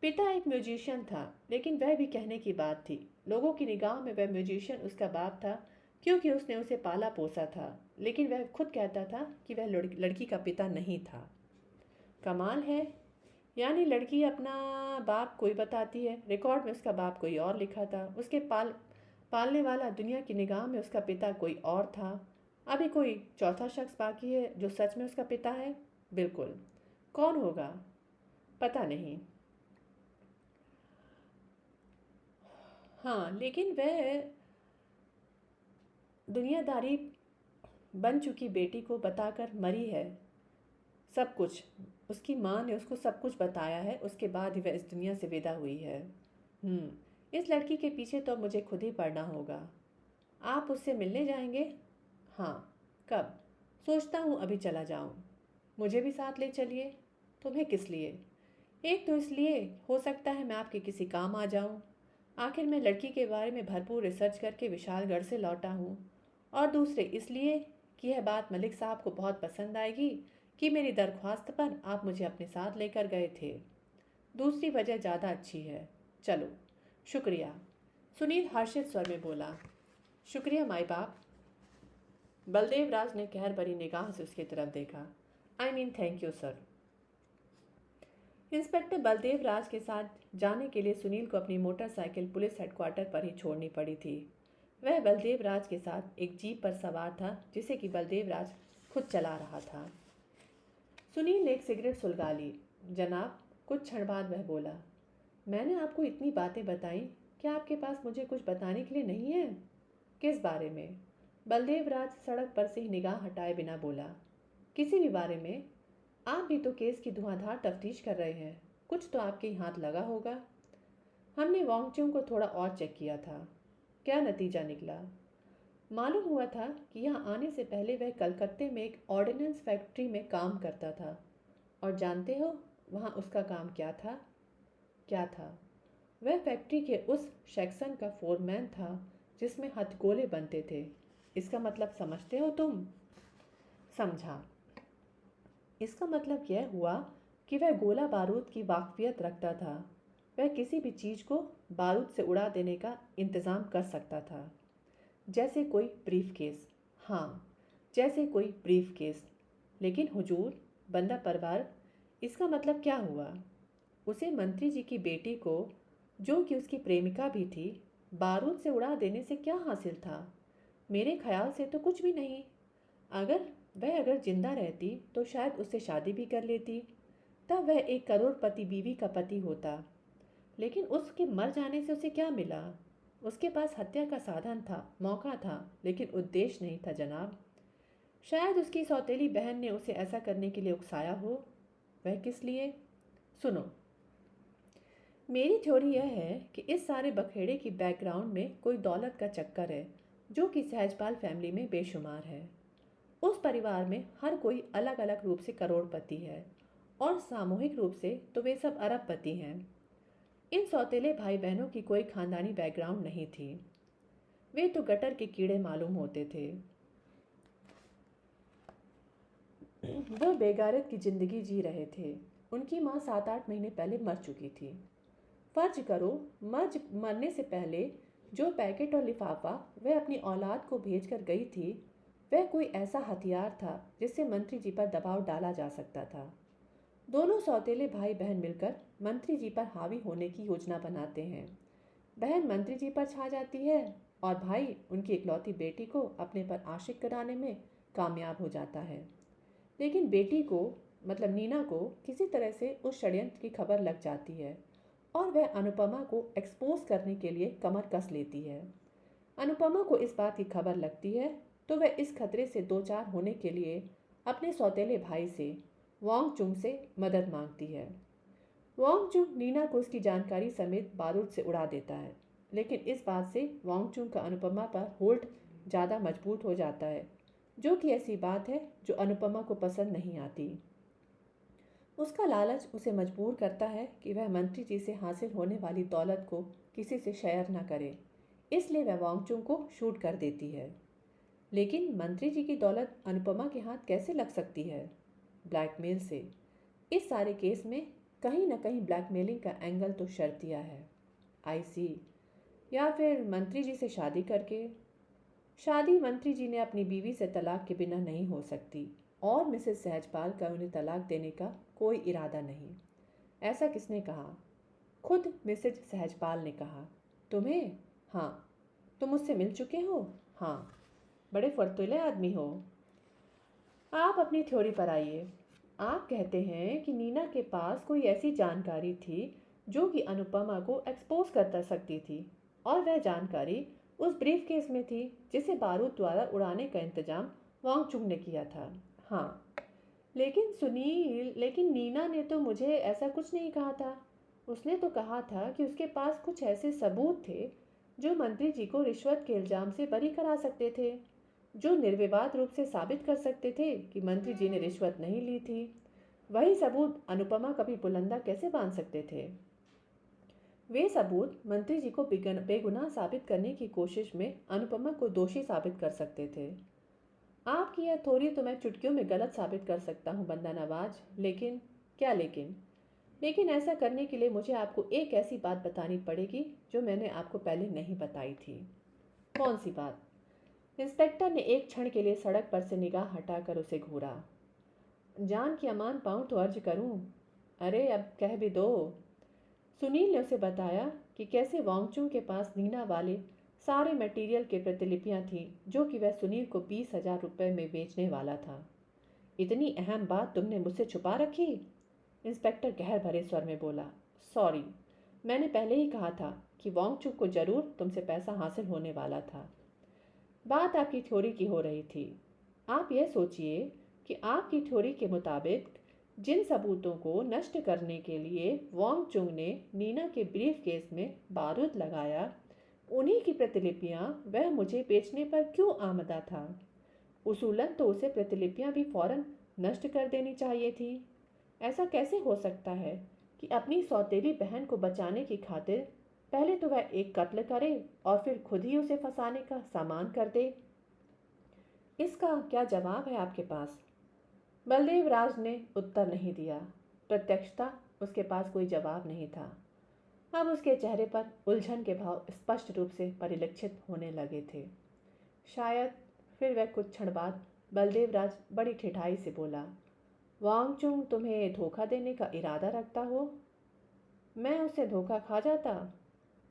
[SPEAKER 1] पिता एक म्यूजिशियन था, लेकिन वह भी कहने की बात थी। लोगों की निगाह में वह म्यूजिशियन उसका बाप था क्योंकि उसने उसे पाला पोसा था, लेकिन वह खुद कहता था कि वह लड़की का पिता नहीं था। कमाल है। यानी लड़की अपना बाप कोई बताती है, रिकॉर्ड में उसका बाप कोई और लिखा था। उसके पालने वाला दुनिया की निगाह में उसका पिता कोई और था। अभी कोई चौथा शख्स बाकी है जो सच में उसका पिता है। बिल्कुल। कौन होगा? पता नहीं। हाँ, लेकिन वह दुनियादारी बन चुकी बेटी को बताकर मरी है। सब कुछ उसकी माँ ने उसको सब कुछ बताया है, उसके बाद ही वह इस दुनिया से विदा हुई है। इस लड़की के पीछे तो मुझे खुद ही पड़ना होगा। आप उससे मिलने जाएंगे? हाँ। कब? सोचता हूँ अभी चला जाऊँ। मुझे भी साथ ले चलिए। तुम्हें किस लिए? एक तो इसलिए हो सकता है मैं आपके किसी काम आ जाऊँ। आखिर मैं लड़की के बारे में भरपूर रिसर्च करके विशालगढ़ से लौटा हूँ। और दूसरे इसलिए कि यह बात मलिक साहब को बहुत पसंद आएगी कि मेरी दरख्वास्त पर आप मुझे अपने साथ लेकर गए थे। दूसरी वजह ज़्यादा अच्छी है। चलो। शुक्रिया। सुनील हर्षित स्वर में बोला। शुक्रिया माई बाप। बलदेव राज ने कहर भरी निगाह से उसकी तरफ देखा। I mean thank you sir. Inspector Baldev Raj के साथ जाने के लिए सुनील को अपनी मोटरसाइकिल पुलिस हेडक्वार्टर पर ही छोड़नी पड़ी थी। वह बलदेव राज के साथ एक जीप पर सवार था जिसे कि बलदेव राज खुद चला रहा था। सुनील ने एक सिगरेट सुलगा ली। जनाब, कुछ क्षण बाद वह बोला, मैंने आपको इतनी बातें बताई, क्या आपके पास मुझे कुछ बताने के लिए नहीं है? किस बारे में? बलदेव राज सड़क पर से ही निगाह हटाए बिना बोला। किसी भी बारे में। आप भी तो केस की धुआंधार तफ्तीश कर रहे हैं, कुछ तो आपके ही हाथ लगा होगा। हमने वांगचुंग को थोड़ा और चेक किया था। क्या नतीजा निकला? मालूम हुआ था कि यहाँ आने से पहले वह कलकत्ते में एक ऑर्डिनेंस फैक्ट्री में काम करता था। और जानते हो वहाँ उसका काम क्या था? क्या था? वह फैक्ट्री के उस सेक्शन का फोरमैन था जिसमें हथगोले बनते थे। इसका मतलब समझते हो तुम? समझा। इसका मतलब यह हुआ कि वह गोला बारूद की वाकफियत रखता था। वह किसी भी चीज़ को बारूद से उड़ा देने का इंतज़ाम कर सकता था। जैसे कोई ब्रीफ केस। हाँ, जैसे कोई ब्रीफ केस। लेकिन हुजूर, बंदा परवर, इसका मतलब क्या हुआ? उसे मंत्री जी की बेटी को, जो कि उसकी प्रेमिका भी थी, बारूद से उड़ा देने से क्या हासिल था? मेरे ख्याल से तो कुछ भी नहीं। अगर जिंदा रहती तो शायद उससे शादी भी कर लेती। तब वह एक करोड़पति बीवी का पति होता। लेकिन उसके मर जाने से उसे क्या मिला? उसके पास हत्या का साधन था, मौका था, लेकिन उद्देश्य नहीं था जनाब। शायद उसकी सौतेली बहन ने उसे ऐसा करने के लिए उकसाया हो। वह किस लिए? सुनो, मेरी थ्योरी यह है कि इस सारे बखेड़े की बैकग्राउंड में कोई दौलत का चक्कर है जो कि सहजपाल फैमिली में बेशुमार है। उस परिवार में हर कोई अलग अलग रूप से करोड़पति है, और सामूहिक रूप से तो वे सब अरबपति हैं। इन सौतेले भाई बहनों की कोई खानदानी बैकग्राउंड नहीं थी। वे तो गटर के कीड़े मालूम होते थे। वह बेगारत की जिंदगी जी रहे थे। उनकी माँ 7-8 महीने पहले मर चुकी थी। फर्ज करो, मरने से पहले जो पैकेट और लिफाफा वह अपनी औलाद को भेज कर गई थी, वह कोई ऐसा हथियार था जिससे मंत्री जी पर दबाव डाला जा सकता था। दोनों सौतेले भाई बहन मिलकर मंत्री जी पर हावी होने की योजना बनाते हैं। बहन मंत्री जी पर छा जाती है और भाई उनकी इकलौती बेटी को अपने पर आशिक कराने में कामयाब हो जाता है। लेकिन बेटी को, मतलब नीना को, किसी तरह से उस षड्यंत्र की खबर लग जाती है और वह अनुपमा को एक्सपोज करने के लिए कमर कस लेती है। अनुपमा को इस बात की खबर लगती है तो वह इस खतरे से दो चार होने के लिए अपने सौतेले भाई से, वांगचुंग से मदद मांगती है। वांगचुंग नीना को उसकी जानकारी समेत बारूद से उड़ा देता है, लेकिन इस बात से वांगचुंग का अनुपमा पर होल्ड ज़्यादा मजबूत हो जाता है, जो कि ऐसी बात है जो अनुपमा को पसंद नहीं आती। उसका लालच उसे मजबूर करता है कि वह मंत्री जी से हासिल होने वाली दौलत को किसी से शेयर न करे, इसलिए वह वांगचुंग को शूट कर देती है। लेकिन मंत्री जी की दौलत अनुपमा के हाथ कैसे लग सकती है? ब्लैकमेल से। इस सारे केस में कहीं न कहीं ब्लैकमेलिंग का एंगल तो शर्तिया है। आई सी। या फिर मंत्री जी से शादी करके। शादी मंत्री जी ने अपनी बीवी से तलाक के बिना नहीं हो सकती, और मिसेस सहजपाल का उन्हें तलाक देने का कोई इरादा नहीं। ऐसा किसने कहा? खुद मिसेज सहजपाल ने कहा। तुम्हें? हाँ। तुम मुझसे मिल चुके हो? हाँ। बड़े फुर्तीले आदमी हो। आप अपनी थ्योरी पर आइए। आप कहते हैं कि नीना के पास कोई ऐसी जानकारी थी जो कि अनुपमा को एक्सपोज कर सकती थी, और वह जानकारी उस ब्रीफ केस में थी जिसे बारूद द्वारा उड़ाने का इंतजाम वांगचुंग ने किया था। हाँ। लेकिन नीना ने तो मुझे ऐसा कुछ नहीं कहा था। उसने तो कहा था कि उसके पास कुछ ऐसे सबूत थे जो मंत्री जी को रिश्वत के इल्जाम से बरी करा सकते थे, जो निर्विवाद रूप से साबित कर सकते थे कि मंत्री जी ने रिश्वत नहीं ली थी। वही सबूत अनुपमा कभी बुलंदा कैसे बांध सकते थे? वे सबूत मंत्री जी को बेगुनाह साबित करने की कोशिश में अनुपमा को दोषी साबित कर सकते थे। आपकी यह थ्योरी तो मैं चुटकियों में गलत साबित कर सकता हूँ बंदा नवाज, लेकिन क्या लेकिन ऐसा करने के लिए मुझे आपको एक ऐसी बात बतानी पड़ेगी जो मैंने आपको पहले नहीं बताई थी। कौन सी बात? इंस्पेक्टर ने एक क्षण के लिए सड़क पर से निगाह हटाकर उसे घूरा। जान की अमान पाऊँ तो अर्ज करूँ? अरे अब कह भी दो। सुनील ने उसे बताया कि कैसे वांगचुंग के पास नीना वाले सारे मटेरियल के प्रतिलिपियां थीं जो कि वह सुनील को 20,000 रुपये में बेचने वाला था। इतनी अहम बात तुमने मुझसे छुपा रखी? इंस्पेक्टर गहर भरे स्वर में बोला। सॉरी, मैंने पहले ही कहा था कि वांगचुंग को जरूर तुमसे पैसा हासिल होने वाला था। बात आपकी थ्योरी की हो रही थी। आप यह सोचिए कि आपकी थ्योरी के मुताबिक जिन सबूतों को नष्ट करने के लिए वांगचुंग ने नीना के ब्रीफ केस में बारूद लगाया, उन्हीं की प्रतिलिपियां वह मुझे बेचने पर क्यों आमदा था? उसूलन तो उसे प्रतिलिपियां भी फौरन नष्ट कर देनी चाहिए थी। ऐसा कैसे हो सकता है कि अपनी सौतेली बहन को बचाने की खातिर पहले तो वह एक कत्ल करे और फिर खुद ही उसे फंसाने का सामान कर दे? इसका क्या जवाब है आपके पास? बलदेव राज ने उत्तर नहीं दिया। प्रत्यक्षता उसके पास कोई जवाब नहीं था। अब उसके चेहरे पर उलझन के भाव स्पष्ट रूप से परिलक्षित होने लगे थे। शायद फिर वह कुछ क्षण बाद बलदेव राज बड़ी ठिठाई से बोला, वांगचुंग तुम्हें धोखा देने का इरादा रखता हो? मैं उससे धोखा खा जाता?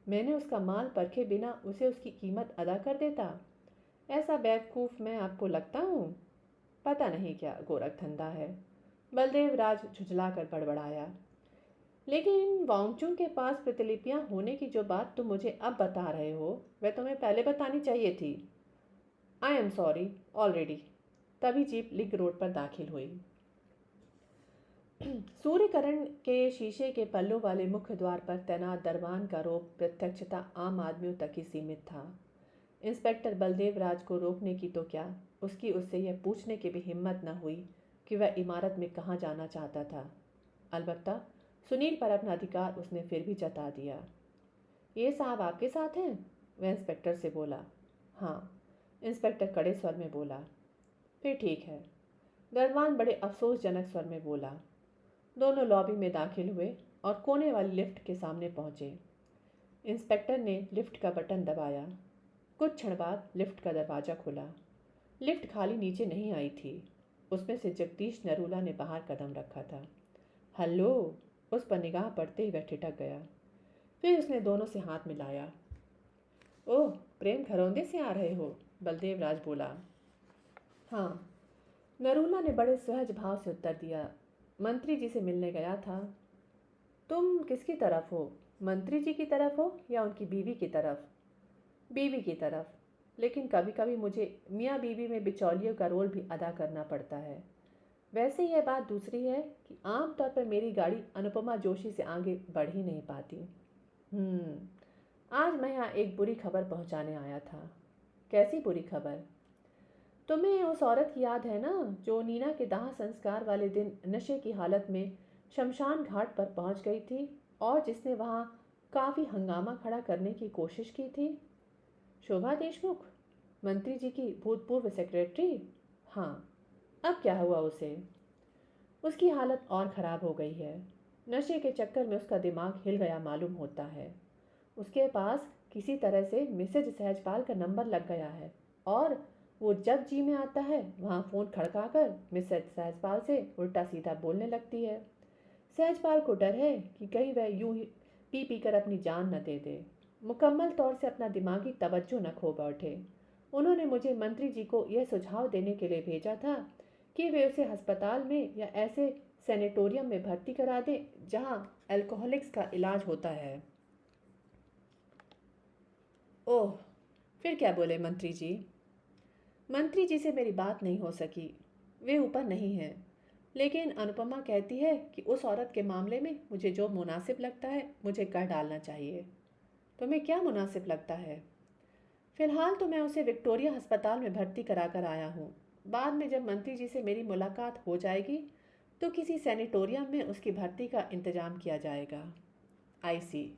[SPEAKER 1] मैंने उसका माल परखे बिना उसे उसकी कीमत अदा कर देता? ऐसा बेवकूफ़ मैं आपको लगता हूँ? पता नहीं क्या गोरखधंधा है। बलदेव राज झुंझलाकर बड़बड़ाया। लेकिन वांगचुंग के पास प्रतिलिपियां होने की जो बात तुम मुझे अब बता रहे हो, वह तुम्हें पहले बतानी चाहिए थी। I am sorry already. तभी जीप लिंक रोड पर दाखिल हुई। सूर्यकरण के शीशे के पल्लों वाले मुख्य द्वार पर तैनात दरबान का रोब प्रत्यक्षता आम आदमियों तक ही सीमित था। इंस्पेक्टर बलदेव राज को रोकने की तो क्या, उसकी उससे यह पूछने की भी हिम्मत न हुई कि वह इमारत में कहाँ जाना चाहता था। अलबत्ता सुनील पर अपना अधिकार उसने फिर भी जता दिया। ये साहब आपके साथ हैं? वह इंस्पेक्टर से बोला। हाँ, इंस्पेक्टर कड़े स्वर में बोला। फिर ठीक है। दरबान बड़े अफसोसजनक स्वर में बोला। दोनों लॉबी में दाखिल हुए और कोने वाली लिफ्ट के सामने पहुंचे। इंस्पेक्टर ने लिफ्ट का बटन दबाया। कुछ क्षण बाद लिफ्ट का दरवाज़ा खुला। लिफ्ट खाली नीचे नहीं आई थी। उसमें से जगदीश नरूला ने बाहर कदम रखा था। हेलो, उस पर निगाह पड़ते ही वह ठिठक गया। फिर उसने दोनों से हाथ मिलाया। ओह, प्रेम घरौंदे से आ रहे हो? बलदेव राज बोला। हाँ, नरूला ने बड़े सहज भाव से उत्तर दिया। मंत्री जी से मिलने गया था। तुम किसकी तरफ हो? मंत्री जी की तरफ हो या उनकी बीवी की तरफ? बीवी की तरफ। लेकिन कभी कभी मुझे मियाँ बीवी में बिचौलियों का रोल भी अदा करना पड़ता है। वैसे यह बात दूसरी है कि आमतौर पर मेरी गाड़ी अनुपमा जोशी से आगे बढ़ ही नहीं पाती। आज मैं यहाँ एक बुरी खबर पहुँचाने आया था। कैसी बुरी खबर? तुम्हें उस औरत की याद है ना, जो नीना के दाह संस्कार वाले दिन नशे की हालत में शमशान घाट पर पहुँच गई थी और जिसने वहाँ काफ़ी हंगामा खड़ा करने की कोशिश की थी? शोभा देशमुख, मंत्री जी की भूतपूर्व सेक्रेटरी। हाँ। अब क्या हुआ उसे? उसकी हालत और ख़राब हो गई है। नशे के चक्कर में उसका दिमाग हिल गया मालूम होता है। उसके पास किसी तरह से मिसेज सहजपाल का नंबर लग गया है और वो जब जी में आता है वहाँ फ़ोन खड़काकर मिसेज सहजपाल से उल्टा सीधा बोलने लगती है। सहजपाल को डर है कि कहीं वह यूं ही पी पी कर अपनी जान न दे दे, मुकम्मल तौर से अपना दिमागी तवज्जो न खो बैठे। उन्होंने मुझे मंत्री जी को यह सुझाव देने के लिए भेजा था कि वे उसे अस्पताल में या ऐसे सैनिटोरियम में भर्ती करा दें जहाँ अल्कोहलिक्स का इलाज होता है। ओह, फिर क्या बोले मंत्री जी? मंत्री जी से मेरी बात नहीं हो सकी। वे ऊपर नहीं हैं। लेकिन अनुपमा कहती है कि उस औरत के मामले में मुझे जो मुनासिब लगता है मुझे कर डालना चाहिए। तुम्हें क्या मुनासिब लगता है? फिलहाल तो मैं उसे विक्टोरिया अस्पताल में भर्ती करा कर आया हूँ। बाद में जब मंत्री जी से मेरी मुलाकात हो जाएगी तो किसी सैनिटोरियम में उसकी भर्ती का इंतजाम किया जाएगा। आई सी।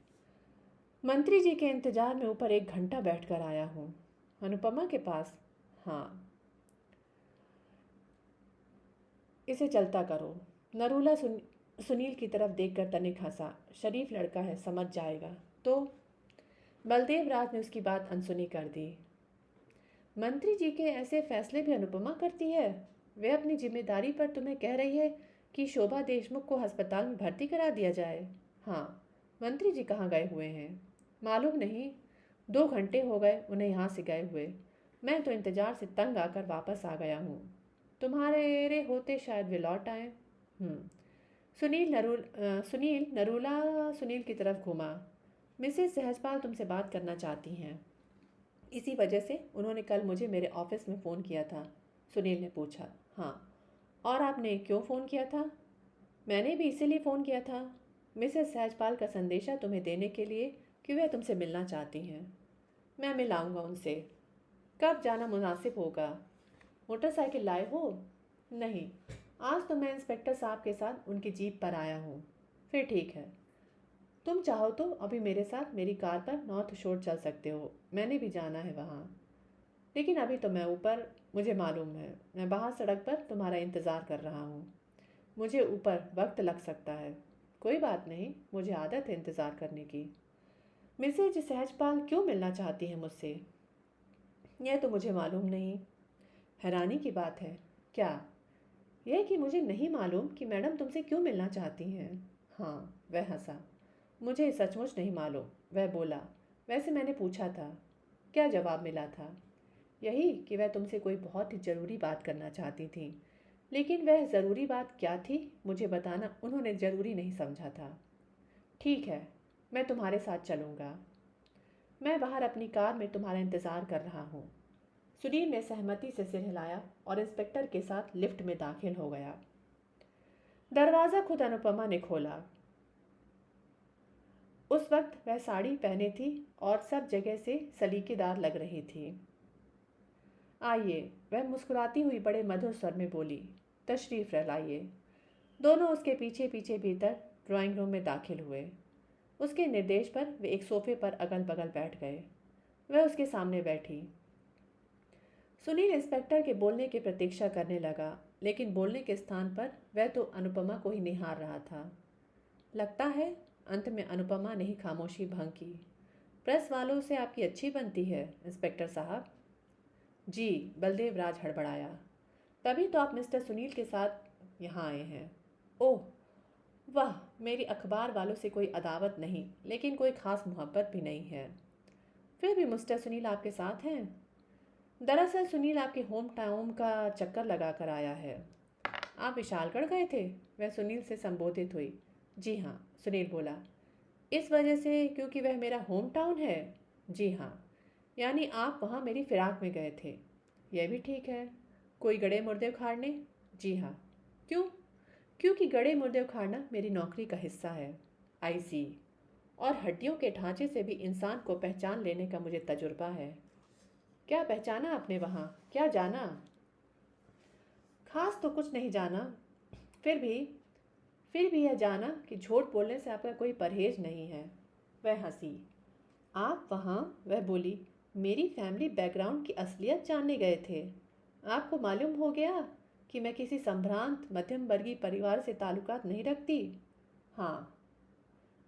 [SPEAKER 1] मंत्री जी के इंतजार में ऊपर 1 घंटा बैठकर आया हूँ। अनुपमा के पास? हाँ। इसे चलता करो। नरूला सुनील की तरफ देखकर तनिक हंसा। शरीफ लड़का है, समझ जाएगा। तो बलदेव राज ने उसकी बात अनसुनी कर दी। मंत्री जी के ऐसे फैसले भी अनुपमा करती है? वे अपनी जिम्मेदारी पर तुम्हें कह रही है कि शोभा देशमुख को अस्पताल में भर्ती करा दिया जाए? हाँ। मंत्री जी कहाँ गए हुए हैं? मालूम नहीं। 2 घंटे हो गए उन्हें यहाँ से गए हुए। मैं तो इंतजार से तंग आकर वापस आ गया हूँ। तुम्हारे होते शायद वे लौट आए। सुनील नरूला सुनील की तरफ घूमा। मिसेस सहजपाल तुमसे बात करना चाहती हैं। इसी वजह से उन्होंने कल मुझे मेरे ऑफिस में फ़ोन किया था। सुनील ने पूछा। हाँ। और आपने क्यों फ़ोन किया था? मैंने भी इसीलिए फ़ोन किया था। मिसेस सहजपाल का संदेशा तुम्हें देने के लिए कि वे तुमसे मिलना चाहती हैं। मैं मिलाऊंगा उनसे। कब जाना मुनासिब होगा? मोटरसाइकिल लाए हो? नहीं, आज तो मैं इंस्पेक्टर साहब के साथ उनकी जीप पर आया हूँ। फिर ठीक है। तुम चाहो तो अभी मेरे साथ मेरी कार पर नॉर्थ शोर चल सकते हो। मैंने भी जाना है वहाँ। लेकिन अभी तो मैं ऊपर, मुझे मालूम है। मैं बाहर सड़क पर तुम्हारा इंतज़ार कर रहा हूँ। मुझे ऊपर वक्त लग सकता है। कोई बात नहीं, मुझे आदत है इंतज़ार करने की। मिसेज सहजपाल क्यों मिलना चाहती है मुझसे? यह तो मुझे मालूम नहीं। हैरानी की बात है। क्या? यह कि मुझे नहीं मालूम कि मैडम तुमसे क्यों मिलना चाहती हैं। हाँ। वह हंसा। मुझे सचमुच नहीं मालूम। वह बोला। वैसे मैंने पूछा था। क्या जवाब मिला था? यही कि वह तुमसे कोई बहुत ही ज़रूरी बात करना चाहती थी। लेकिन वह ज़रूरी बात क्या थी मुझे बताना उन्होंने ज़रूरी नहीं समझा था। ठीक है, मैं तुम्हारे साथ चलूँगा। मैं बाहर अपनी कार में तुम्हारा इंतज़ार कर रहा हूँ। सुनील ने सहमति से सिर हिलाया और इंस्पेक्टर के साथ लिफ्ट में दाखिल हो गया। दरवाज़ा खुद अनुपमा ने खोला। उस वक्त वह साड़ी पहने थी और सब जगह से सलीकेदार लग रही थी। आइए, वह मुस्कुराती हुई बड़े मधुर स्वर में बोली। तशरीफ़ लाइए। दोनों उसके पीछे पीछे भीतर ड्राइंग रूम में दाखिल हुए। उसके निर्देश पर वे एक सोफे पर अगल बगल बैठ गए। वह उसके सामने बैठी। सुनील इंस्पेक्टर के बोलने की प्रतीक्षा करने लगा, लेकिन बोलने के स्थान पर वह तो अनुपमा को ही निहार रहा था। लगता है अंत में अनुपमा ने ही खामोशी भंग की। प्रेस वालों से आपकी अच्छी बनती है इंस्पेक्टर साहब। जी, बलदेव राज हड़बड़ाया। तभी तो आप मिस्टर सुनील के साथ यहाँ आए हैं। ओह वाह, मेरी अखबार वालों से कोई अदावत नहीं, लेकिन कोई ख़ास मोहब्बत भी नहीं है। फिर भी मिस्टर सुनील आपके साथ हैं? दरअसल सुनील आपके होम टाउन का चक्कर लगा कर आया है। आप विशालगढ़ गए थे? वह सुनील से संबोधित हुई। जी हाँ, सुनील बोला। इस वजह से क्योंकि वह मेरा होम टाउन है? जी हाँ। यानी आप वहाँ मेरी फिराक में गए थे? यह भी ठीक है। कोई गड़े मुर्दे उखाड़ने? जी हाँ। क्यों? क्योंकि गड़े मुर्दे उखाड़ना मेरी नौकरी का हिस्सा है। आई सी। और हड्डियों के ढांचे से भी इंसान को पहचान लेने का मुझे तजुर्बा है। क्या पहचाना आपने वहाँ? क्या जाना? खास तो कुछ नहीं जाना। फिर भी फिर भी यह जाना कि झूठ बोलने से आपका कोई परहेज नहीं है। वह हंसी। आप वहाँ? वह बोली। मेरी फैमिली बैकग्राउंड की असलियत जानने गए थे? आपको मालूम हो गया कि मैं किसी संभ्रांत मध्यम वर्गीय परिवार से ताल्लुकात नहीं रखती। हाँ।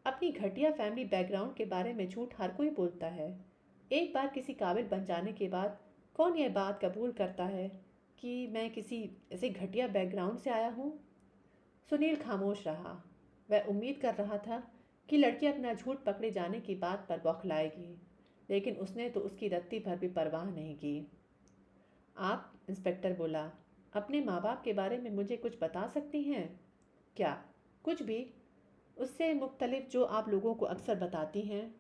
[SPEAKER 1] अपनी घटिया फैमिली बैकग्राउंड के बारे में झूठ हर कोई बोलता है। एक बार किसी काबिल बन जाने के बाद कौन यह बात कबूल करता है कि मैं किसी ऐसे घटिया बैकग्राउंड से आया हूँ? सुनील खामोश रहा। वह उम्मीद कर रहा था कि लड़की अपना झूठ पकड़े जाने की बात पर बौखलाएगी, लेकिन उसने तो उसकी रत्ती भर भी परवाह नहीं की। आप? इंस्पेक्टर बोला। अपने माँ बाप के बारे में मुझे कुछ बता सकती हैं? क्या? कुछ भी उससे मुख्तलिफ जो आप लोगों को अक्सर बताती हैं।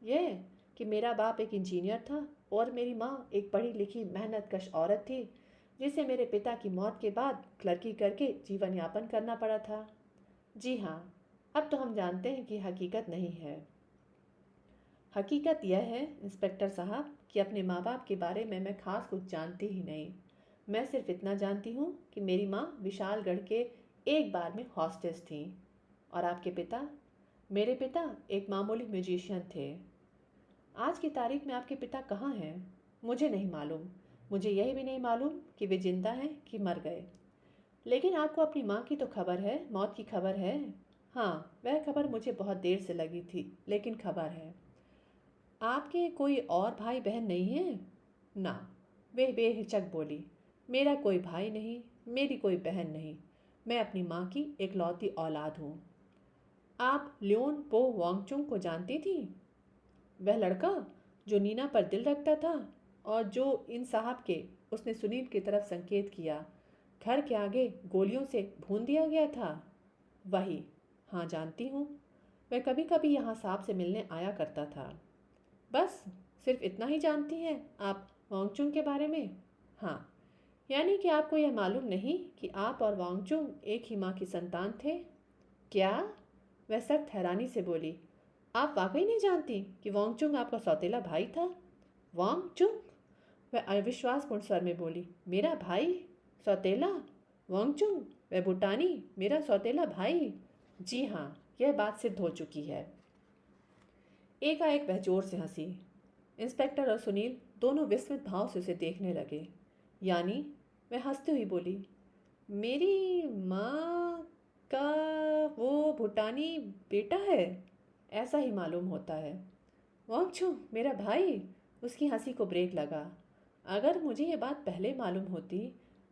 [SPEAKER 1] यह कि मेरा बाप एक इंजीनियर था और मेरी माँ एक पढ़ी लिखी मेहनत कश औरत थी जिसे मेरे पिता की मौत के बाद क्लर्की करके जीवन यापन करना पड़ा था। जी हाँ, अब तो हम जानते हैं कि हकीकत नहीं है। हकीकत यह है इंस्पेक्टर साहब कि अपने माँ बाप के बारे में मैं खास कुछ जानती ही नहीं। मैं सिर्फ इतना जानती हूँ कि मेरी माँ विशालगढ़ के एक बार में हॉस्टेस थी। और आपके पिता? मेरे पिता एक मामूली म्यूजिशियन थे। आज की तारीख में आपके पिता कहाँ हैं? मुझे नहीं मालूम। मुझे यह भी नहीं मालूम कि वे जिंदा हैं कि मर गए। लेकिन आपको अपनी माँ की तो खबर है, मौत की खबर है। हाँ, वह खबर मुझे बहुत देर से लगी थी, लेकिन खबर है। आपके कोई और भाई बहन नहीं है? ना। वे बेहिचक बोली। मेरा कोई भाई नहीं, मेरी कोई बहन नहीं। मैं अपनी माँ की इकलौती औलाद हूँ। आप लियोन पो वांगचुंग को जानती थी? वह लड़का जो नीना पर दिल रखता था और जो इन साहब के, उसने सुनील की तरफ संकेत किया, घर के आगे गोलियों से भून दिया गया था? वही। हाँ, जानती हूँ। वह कभी कभी यहाँ साहब से मिलने आया करता था। बस? सिर्फ इतना ही जानती हैं आप वांगचुंग के बारे में? हाँ। यानी कि आपको यह मालूम नहीं कि आप और वांगचुंग एक ही माँ की संतान थे? क्या? वह सख्त हैरानी से बोली। आप वाकई नहीं जानती कि वांगचुंग आपका सौतेला भाई था? वांगचुंग? वह अविश्वासपूर्ण स्वर में बोली। मेरा भाई? सौतेला? वांगचुंग? वह भूटानी मेरा सौतेला भाई? जी हाँ, यह बात सिद्ध हो चुकी है। एकाएक वह जोर से हंसी। इंस्पेक्टर और सुनील दोनों विस्मित भाव से उसे देखने लगे। यानी? वह हंसती हुई बोली। मेरी माँ का वो भूटानी बेटा है? ऐसा ही मालूम होता है। वांगचू मेरा भाई? उसकी हंसी को ब्रेक लगा। अगर मुझे ये बात पहले मालूम होती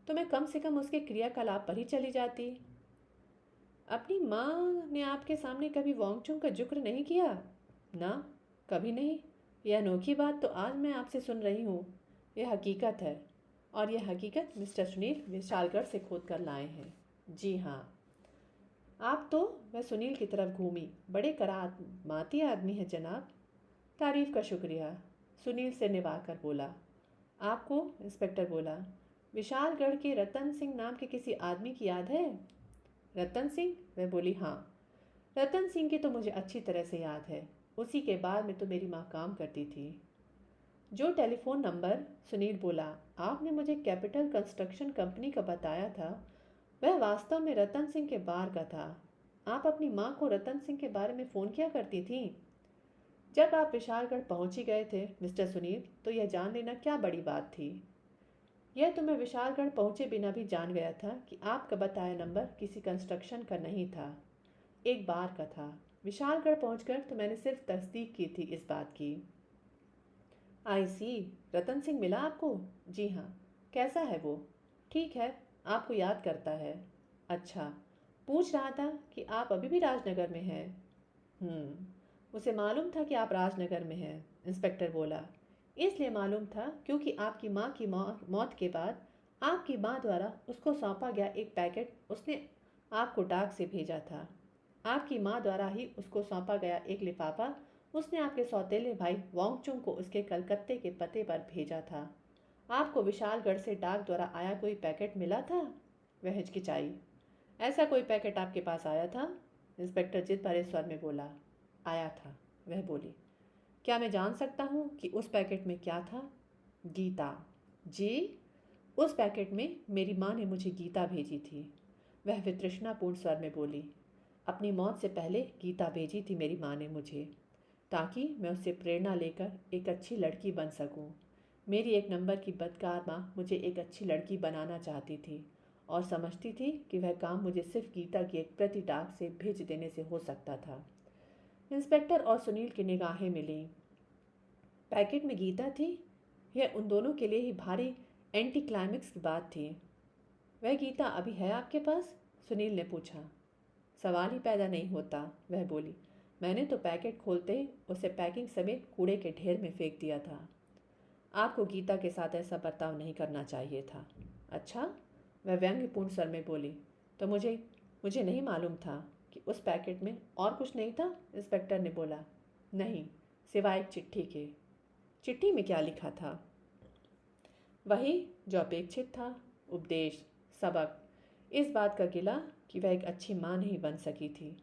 [SPEAKER 1] तो मैं कम से कम उसके क्रियाकलाप पर ही चली जाती। अपनी माँ ने आपके सामने कभी वांगचू का जिक्र नहीं किया? ना, कभी नहीं। यह अनोखी बात तो आज मैं आपसे सुन रही हूँ। यह हकीकत है, और यह हकीकत मिस्टर सुनील विशालगढ़ से खोद कर लाए हैं। जी हाँ। आप तो? वह सुनील की तरफ घूमी। बड़े करामाती आदमी है जनाब। तारीफ का शुक्रिया, सुनील से निभाकर बोला। आपको? इंस्पेक्टर बोला। विशालगढ़ के रतन सिंह नाम के किसी आदमी की याद है? रतन सिंह? वह बोली। हाँ, रतन सिंह की तो मुझे अच्छी तरह से याद है। उसी के बाद में तो मेरी माँ काम करती थी। जो टेलीफोन नंबर, सुनील बोला, आपने मुझे कैपिटल कंस्ट्रक्शन कंपनी का बताया था, वह वास्तव में रतन सिंह के बार का था। आप अपनी माँ को रतन सिंह के बारे में फ़ोन किया करती थी? जब आप विशालगढ़ पहुंच ही गए थे मिस्टर सुनील, तो यह जान लेना क्या बड़ी बात थी। यह तो मैं विशालगढ़ पहुंचे बिना भी जान गया था कि आपका बताया नंबर किसी कंस्ट्रक्शन का नहीं था, एक बार का था। विशालगढ़ पहुंचकर तो मैंने सिर्फ तस्दीक की थी इस बात की। आई सी। रतन सिंह मिला आपको? जी हाँ। कैसा है वो? ठीक है, आपको याद करता है। अच्छा। पूछ रहा था कि आप अभी भी राजनगर में हैं। उसे मालूम था कि आप राजनगर में हैं, इंस्पेक्टर बोला। इसलिए मालूम था क्योंकि आपकी माँ की मौत के बाद आपकी माँ द्वारा उसको सौंपा गया एक पैकेट उसने आपको डाक से भेजा था। आपकी माँ द्वारा ही उसको सौंपा गया एक लिफाफा उसने आपके सौतेले भाई वांगचुंग को उसके कलकत्ते के पते पर भेजा था। आपको विशालगढ़ से डाक द्वारा आया कोई पैकेट मिला था? वह हिचकिचाई। ऐसा कोई पैकेट आपके पास आया था? इंस्पेक्टर जिद भरे स्वर में बोला। आया था। वह बोली, क्या मैं जान सकता हूँ कि उस पैकेट में क्या था? गीता। जी? उस पैकेट में मेरी माँ ने मुझे गीता भेजी थी। वह वितृष्णापूर्ण स्वर में बोली। अपनी मौत से पहले गीता भेजी थी मेरी माँ ने मुझे, ताकि मैं उससे प्रेरणा लेकर एक अच्छी लड़की बन सकूं। मेरी एक नंबर की बदकार माँ मुझे एक अच्छी लड़की बनाना चाहती थी और समझती थी कि वह काम मुझे सिर्फ गीता की एक प्रति डाक से भेज देने से हो सकता था। इंस्पेक्टर और सुनील की निगाहें मिली। पैकेट में गीता थी? यह उन दोनों के लिए ही भारी एंटी क्लाइमेक्स की बात थी। वह गीता अभी है आपके पास? सुनील ने पूछा। सवाल ही पैदा नहीं होता, वह बोली। मैंने तो पैकेट खोलते ही उसे पैकिंग समेत कूड़े के ढेर में फेंक दिया था। आपको गीता के साथ ऐसा बर्ताव नहीं करना चाहिए था। अच्छा? वह व्यंग्यपूर्ण स्वर में बोली। तो मुझे मुझे नहीं मालूम था कि उस पैकेट में और कुछ नहीं था? इंस्पेक्टर ने बोला। नहीं, सिवाय एक चिट्ठी के। चिट्ठी में क्या लिखा था? वही जो अपेक्षित था, उपदेश, सबक, इस बात का गिला कि वह एक अच्छी माँ नहीं बन सकी थी,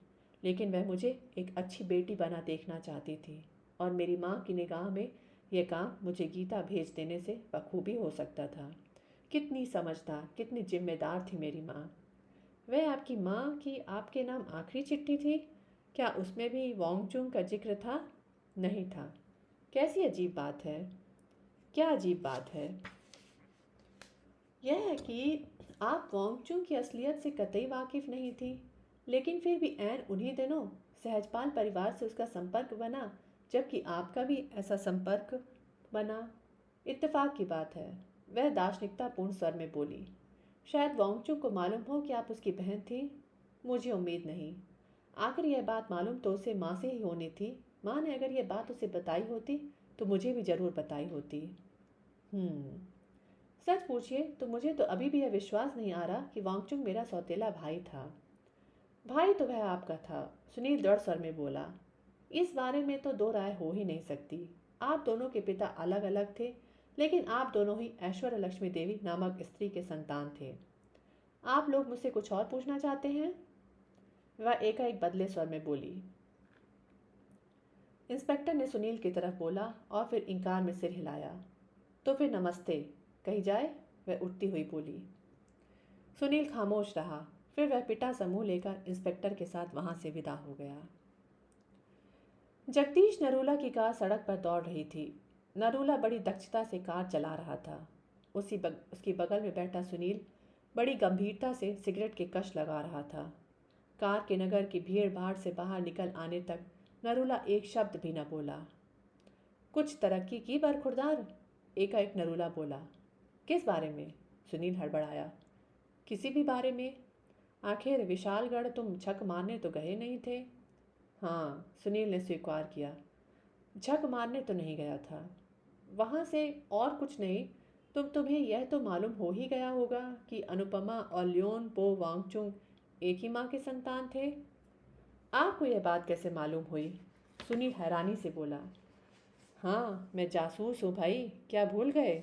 [SPEAKER 1] लेकिन वह मुझे एक अच्छी बेटी बना देखना चाहती थी, और मेरी माँ की निगाह में यह काम मुझे गीता भेज देने से बखूबी हो सकता था। कितनी समझदार, कितनी जिम्मेदार थी मेरी माँ। वह आपकी माँ की आपके नाम आखिरी चिट्ठी थी? क्या उसमें भी वांगचुंग का जिक्र था? नहीं था। कैसी अजीब बात है। क्या अजीब बात है? यह है कि आप वांगचुंग की असलियत से कतई वाकिफ नहीं थी, लेकिन फिर भी ऐन उन्हीं दिनों सहजपाल परिवार से उसका संपर्क बना, जबकि आपका भी ऐसा संपर्क बना। इत्तेफाक की बात है, वह दार्शनिकतापूर्ण स्वर में बोली। शायद वांगचुंग को मालूम हो कि आप उसकी बहन थी। मुझे उम्मीद नहीं। आखिर यह बात मालूम तो उसे माँ से ही होनी थी। माँ ने अगर यह बात उसे बताई होती तो मुझे भी जरूर बताई होती। सच पूछिए तो मुझे तो अभी भी यह विश्वास नहीं आ रहा कि वांगचुंग मेरा सौतेला भाई था। भाई तो वह आपका था, सुनील दृढ़ स्वर में बोला। इस बारे में तो दो राय हो ही नहीं सकती। आप दोनों के पिता अलग अलग थे, लेकिन आप दोनों ही ऐश्वर्य लक्ष्मी देवी नामक स्त्री के संतान थे। आप लोग मुझसे कुछ और पूछना चाहते हैं? वह एकाएक बदले स्वर में बोली। इंस्पेक्टर ने सुनील की तरफ बोला और फिर इनकार में सिर हिलाया। तो फिर नमस्ते कही जाए, वह उठती हुई बोली। सुनील खामोश रहा। फिर वह पिटा समूह लेकर इंस्पेक्टर के साथ वहां से विदा हो गया। जगदीश नरूला की कार सड़क पर दौड़ रही थी। नरूला बड़ी दक्षता से कार चला रहा था। उसकी बगल में बैठा सुनील बड़ी गंभीरता से सिगरेट के कश लगा रहा था। कार के नगर की भीड़ भाड़ से बाहर निकल आने तक नरूला एक शब्द भी न बोला। कुछ तरक्की की बरखुरदार, एकाएक नरूला बोला। किस बारे में? सुनील हड़बड़ाया। किसी भी बारे में। आखिर विशालगढ़ तुम झक मारने तो गए नहीं थे? हाँ, सुनील ने स्वीकार किया। झक मारने तो नहीं गया था। वहाँ से और कुछ नहीं, तुम्हें यह तो मालूम हो ही गया होगा कि अनुपमा और लियोन पो वांगचुंग एक ही माँ के संतान थे। आपको यह बात कैसे मालूम हुई? सुनील हैरानी से बोला। हाँ, मैं जासूस हूँ भाई, क्या भूल गए?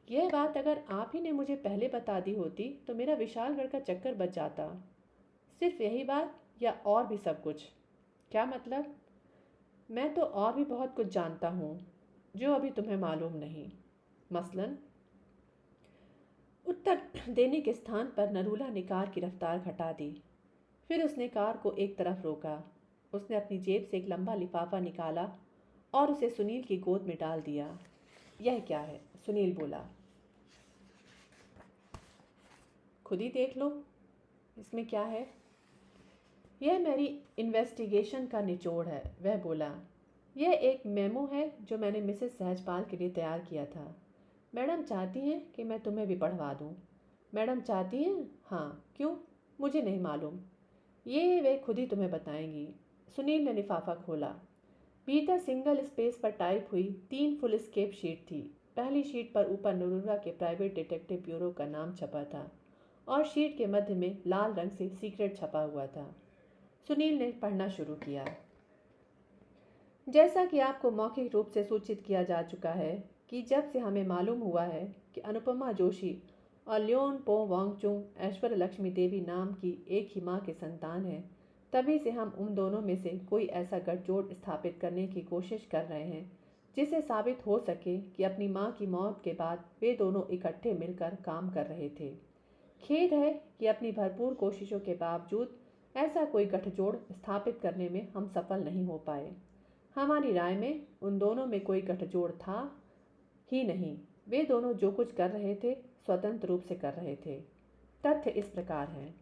[SPEAKER 1] यह बात अगर आप ही ने मुझे पहले बता दी होती तो मेरा विशालगढ़ का चक्कर बच जाता। सिर्फ यही बात या और भी सब कुछ? क्या मतलब? मैं तो और भी बहुत कुछ जानता हूँ जो अभी तुम्हें मालूम नहीं। मसलन? उत्तर देने के स्थान पर नरूला ने कार की रफ्तार घटा दी। फिर उसने कार को एक तरफ रोका। उसने अपनी जेब से एक लंबा लिफाफा निकाला और उसे सुनील की गोद में डाल दिया। यह क्या है? सुनील बोला। खुद ही देख लो, इसमें क्या है? यह मेरी इन्वेस्टिगेशन का निचोड़ है, वह बोला। यह एक मेमो है जो मैंने मिसेस सहजपाल के लिए तैयार किया था। मैडम चाहती हैं कि मैं तुम्हें भी पढ़वा दूं। मैडम चाहती हैं? हाँ, क्यों? मुझे नहीं मालूम। ये वे खुद ही तुम्हें बताएंगी। सुनील ने लिफाफा खोला। भीतर सिंगल स्पेस पर टाइप हुई 3 फुल स्केप शीट थी। पहली शीट पर ऊपर नरूला के प्राइवेट डिटेक्टिव ब्यूरो का नाम छपा था और शीट के मध्य में लाल रंग से सीक्रेट छपा हुआ था। सुनील ने पढ़ना शुरू किया। जैसा कि आपको मौखिक रूप से सूचित किया जा चुका है कि जब से हमें मालूम हुआ है कि अनुपमा जोशी और लियोन पो वांगचुंग ऐश्वर्य लक्ष्मी देवी नाम की एक ही माँ के संतान हैं, तभी से हम उन दोनों में से कोई ऐसा गठजोड़ स्थापित करने की कोशिश कर रहे हैं जिससे साबित हो सके कि अपनी माँ की मौत के बाद वे दोनों इकट्ठे मिलकर काम कर रहे थे। खेद है कि अपनी भरपूर कोशिशों के बावजूद ऐसा कोई गठजोड़ स्थापित करने में हम सफल नहीं हो पाए। हमारी राय में उन दोनों में कोई गठजोड़ था ही नहीं। वे दोनों जो कुछ कर रहे थे स्वतंत्र रूप से कर रहे थे। तथ्य इस प्रकार हैं।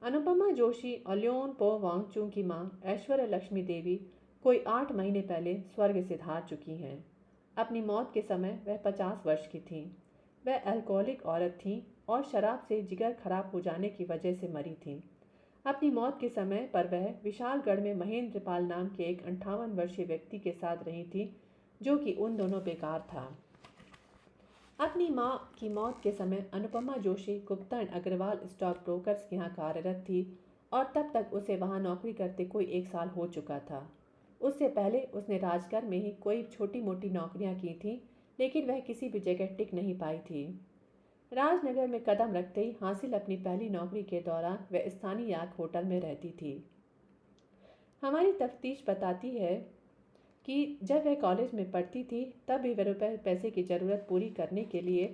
[SPEAKER 1] अनुपमा जोशी और ल्योन पो वांगचुक की मां ऐश्वर्य लक्ष्मी देवी कोई 8 महीने पहले स्वर्ग से धार चुकी हैं। अपनी मौत के समय वह 50 वर्ष की थीं। वह अल्कोहलिक औरत थीं और शराब से जिगर खराब हो जाने की वजह से मरी थीं। अपनी मौत के समय पर वह विशालगढ़ में महेंद्र पाल नाम के एक 58 वर्षीय व्यक्ति के साथ रही थी, जो कि उन दोनों बेकार था। अपनी मां की मौत के समय Anupama Joshi Gupta and Agarwal stock brokers के यहाँ कार्यरत थी और तब तक उसे वहाँ नौकरी करते कोई 1 साल हो चुका था। उससे पहले उसने राजगढ़ में ही कोई छोटी मोटी नौकरियां की थीं, लेकिन वह किसी भी जगह टिक नहीं पाई थी। राजनगर में कदम रखते ही हासिल अपनी पहली नौकरी के दौरान वह स्थानीय याक होटल में रहती थी। हमारी तफ्तीश बताती है कि जब वह कॉलेज में पढ़ती थी तब भी वह रुपये पैसे की ज़रूरत पूरी करने के लिए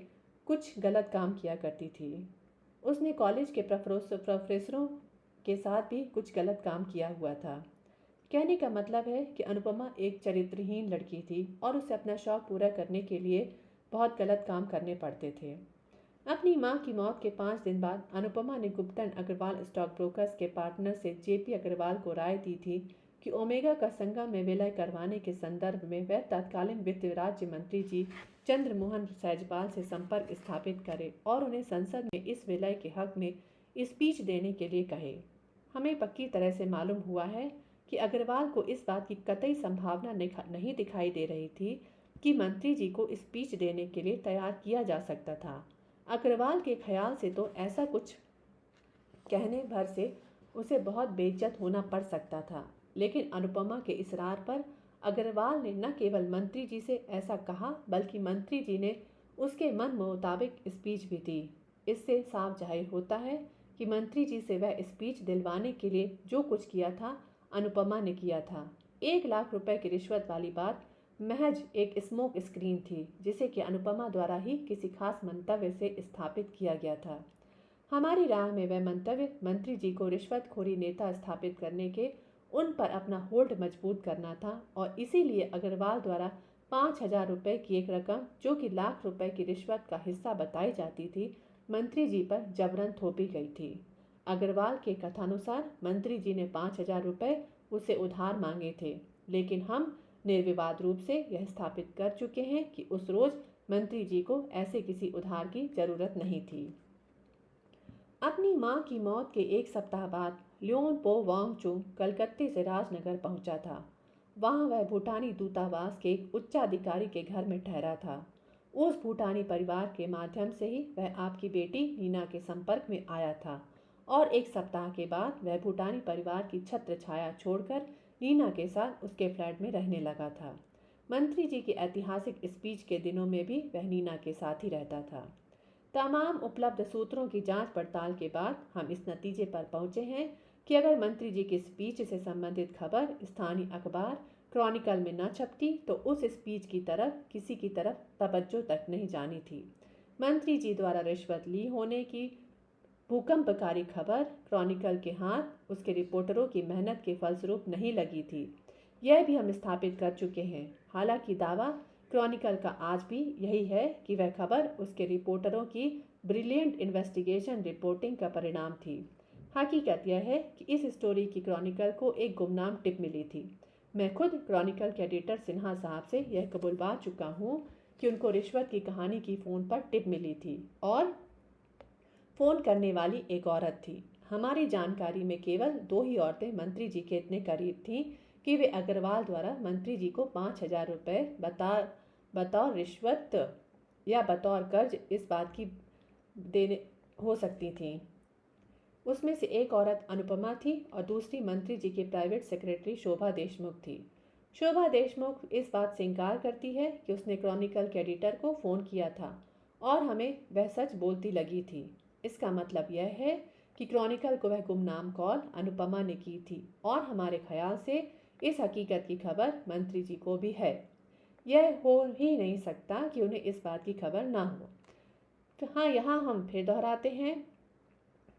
[SPEAKER 1] कुछ गलत काम किया करती थी। उसने कॉलेज के प्रोफेसरों के साथ भी कुछ गलत काम किया हुआ था। कहने का मतलब है कि अनुपमा एक चरित्रहीन लड़की थी और उसे अपना शौक पूरा करने के लिए बहुत गलत काम करने पड़ते थे। अपनी मां की मौत के 5 दिन बाद अनुपमा ने Gupta and Agarwal stock brokers के पार्टनर से जेपी अग्रवाल को राय दी थी कि ओमेगा का संगम में विलय करवाने के संदर्भ में वह तत्कालीन वित्त राज्य मंत्री जी चंद्रमोहन सैजपाल से संपर्क स्थापित करे और उन्हें संसद में इस विलय के हक में स्पीच देने के लिए कहे। हमें पक्की तरह से मालूम हुआ है कि अग्रवाल को इस बात की कतई संभावना नहीं दिखाई दे रही थी कि मंत्री जी को स्पीच देने के लिए तैयार किया जा सकता था। अग्रवाल के ख्याल से तो ऐसा कुछ कहने भर से उसे बहुत बेइज्जत होना पड़ सकता था, लेकिन अनुपमा के इसरार पर अग्रवाल ने न केवल मंत्री जी से ऐसा कहा बल्कि मंत्री जी ने उसके मन मुताबिक स्पीच भी दी। इससे साफ जाहिर होता है कि मंत्री जी से वह स्पीच दिलवाने के लिए जो कुछ किया था अनुपमा ने किया था। 1 लाख रुपए की रिश्वत वाली बात महज एक स्मोक स्क्रीन थी जिसे कि अनुपमा द्वारा ही किसी खास मंतव्य से स्थापित किया गया था। हमारी राह में वह मंतव्य मंत्री जी को रिश्वतखोरी नेता स्थापित करने के उन पर अपना होल्ड मजबूत करना था और इसीलिए अग्रवाल द्वारा 5,000 रुपये की एक रकम जो कि लाख रुपए की रिश्वत का हिस्सा बताई जाती थी मंत्री जी पर जबरन थोपी गई थी। अग्रवाल के कथानुसार मंत्री जी ने 5,000 रुपये उससे उधार मांगे थे, लेकिन हम निर्विवाद रूप से यह स्थापित कर चुके हैं कि उस रोज मंत्री जी को ऐसे किसी उधार की जरूरत नहीं थी। अपनी मां की मौत के 1 सप्ताह बाद ल्योन पो वांगचुक कलकत्ते से राजनगर पहुंचा था। वहां वह भूटानी दूतावास के एक उच्चाधिकारी के घर में ठहरा था। उस भूटानी परिवार के माध्यम से ही वह आपकी बेटी नीना के संपर्क में आया था और 1 सप्ताह के बाद वह भूटानी परिवार की छत्र छाया छोड़कर नीना के साथ उसके फ्लैट में रहने लगा था। मंत्री जी की ऐतिहासिक स्पीच के दिनों में भी वह नीना के साथ ही रहता था। तमाम उपलब्ध सूत्रों की जांच पड़ताल के बाद हम इस नतीजे पर पहुंचे हैं कि अगर मंत्री जी की स्पीच से संबंधित खबर स्थानीय अखबार क्रॉनिकल में न छपती तो उस स्पीच की तरफ किसी की तरफ तवज्जो तक नहीं जानी थी। मंत्री जी द्वारा रिश्वत ली होने की भूकंपकारी खबर क्रॉनिकल के हाथ उसके रिपोर्टरों की मेहनत के फलस्वरूप नहीं लगी थी, यह भी हम स्थापित कर चुके हैं। हालांकि दावा क्रॉनिकल का आज भी यही है कि वह खबर उसके रिपोर्टरों की ब्रिलियंट इन्वेस्टिगेशन रिपोर्टिंग का परिणाम थी। हकीकत यह है कि इस स्टोरी की क्रॉनिकल को एक गुमनाम टिप मिली थी। मैं खुद क्रॉनिकल के एडिटर सिन्हा साहब से यह कबूलवा चुका हूँ कि उनको रिश्वत की कहानी की फ़ोन पर टिप मिली थी और फ़ोन करने वाली एक औरत थी। हमारी जानकारी में केवल 2 ही औरतें मंत्री जी के इतने करीब थीं कि वे अग्रवाल द्वारा मंत्री जी को 5,000 रुपये बतौर रिश्वत या बतौर कर्ज इस बात की देने हो सकती थीं। उसमें से एक औरत अनुपमा थी और दूसरी मंत्री जी की प्राइवेट सेक्रेटरी शोभा देशमुख थी। शोभा देशमुख इस बात से इनकार करती है कि उसने क्रॉनिकल के एडिटर को फ़ोन किया था और हमें वह सच बोलती लगी थी। इसका मतलब यह है कि क्रॉनिकल को वह गुमनाम कॉल अनुपमा ने की थी और हमारे ख्याल से इस हकीकत की खबर मंत्री जी को भी है। यह हो ही नहीं सकता कि उन्हें इस बात की खबर ना हो। तो हाँ, यहाँ हम फिर दोहराते हैं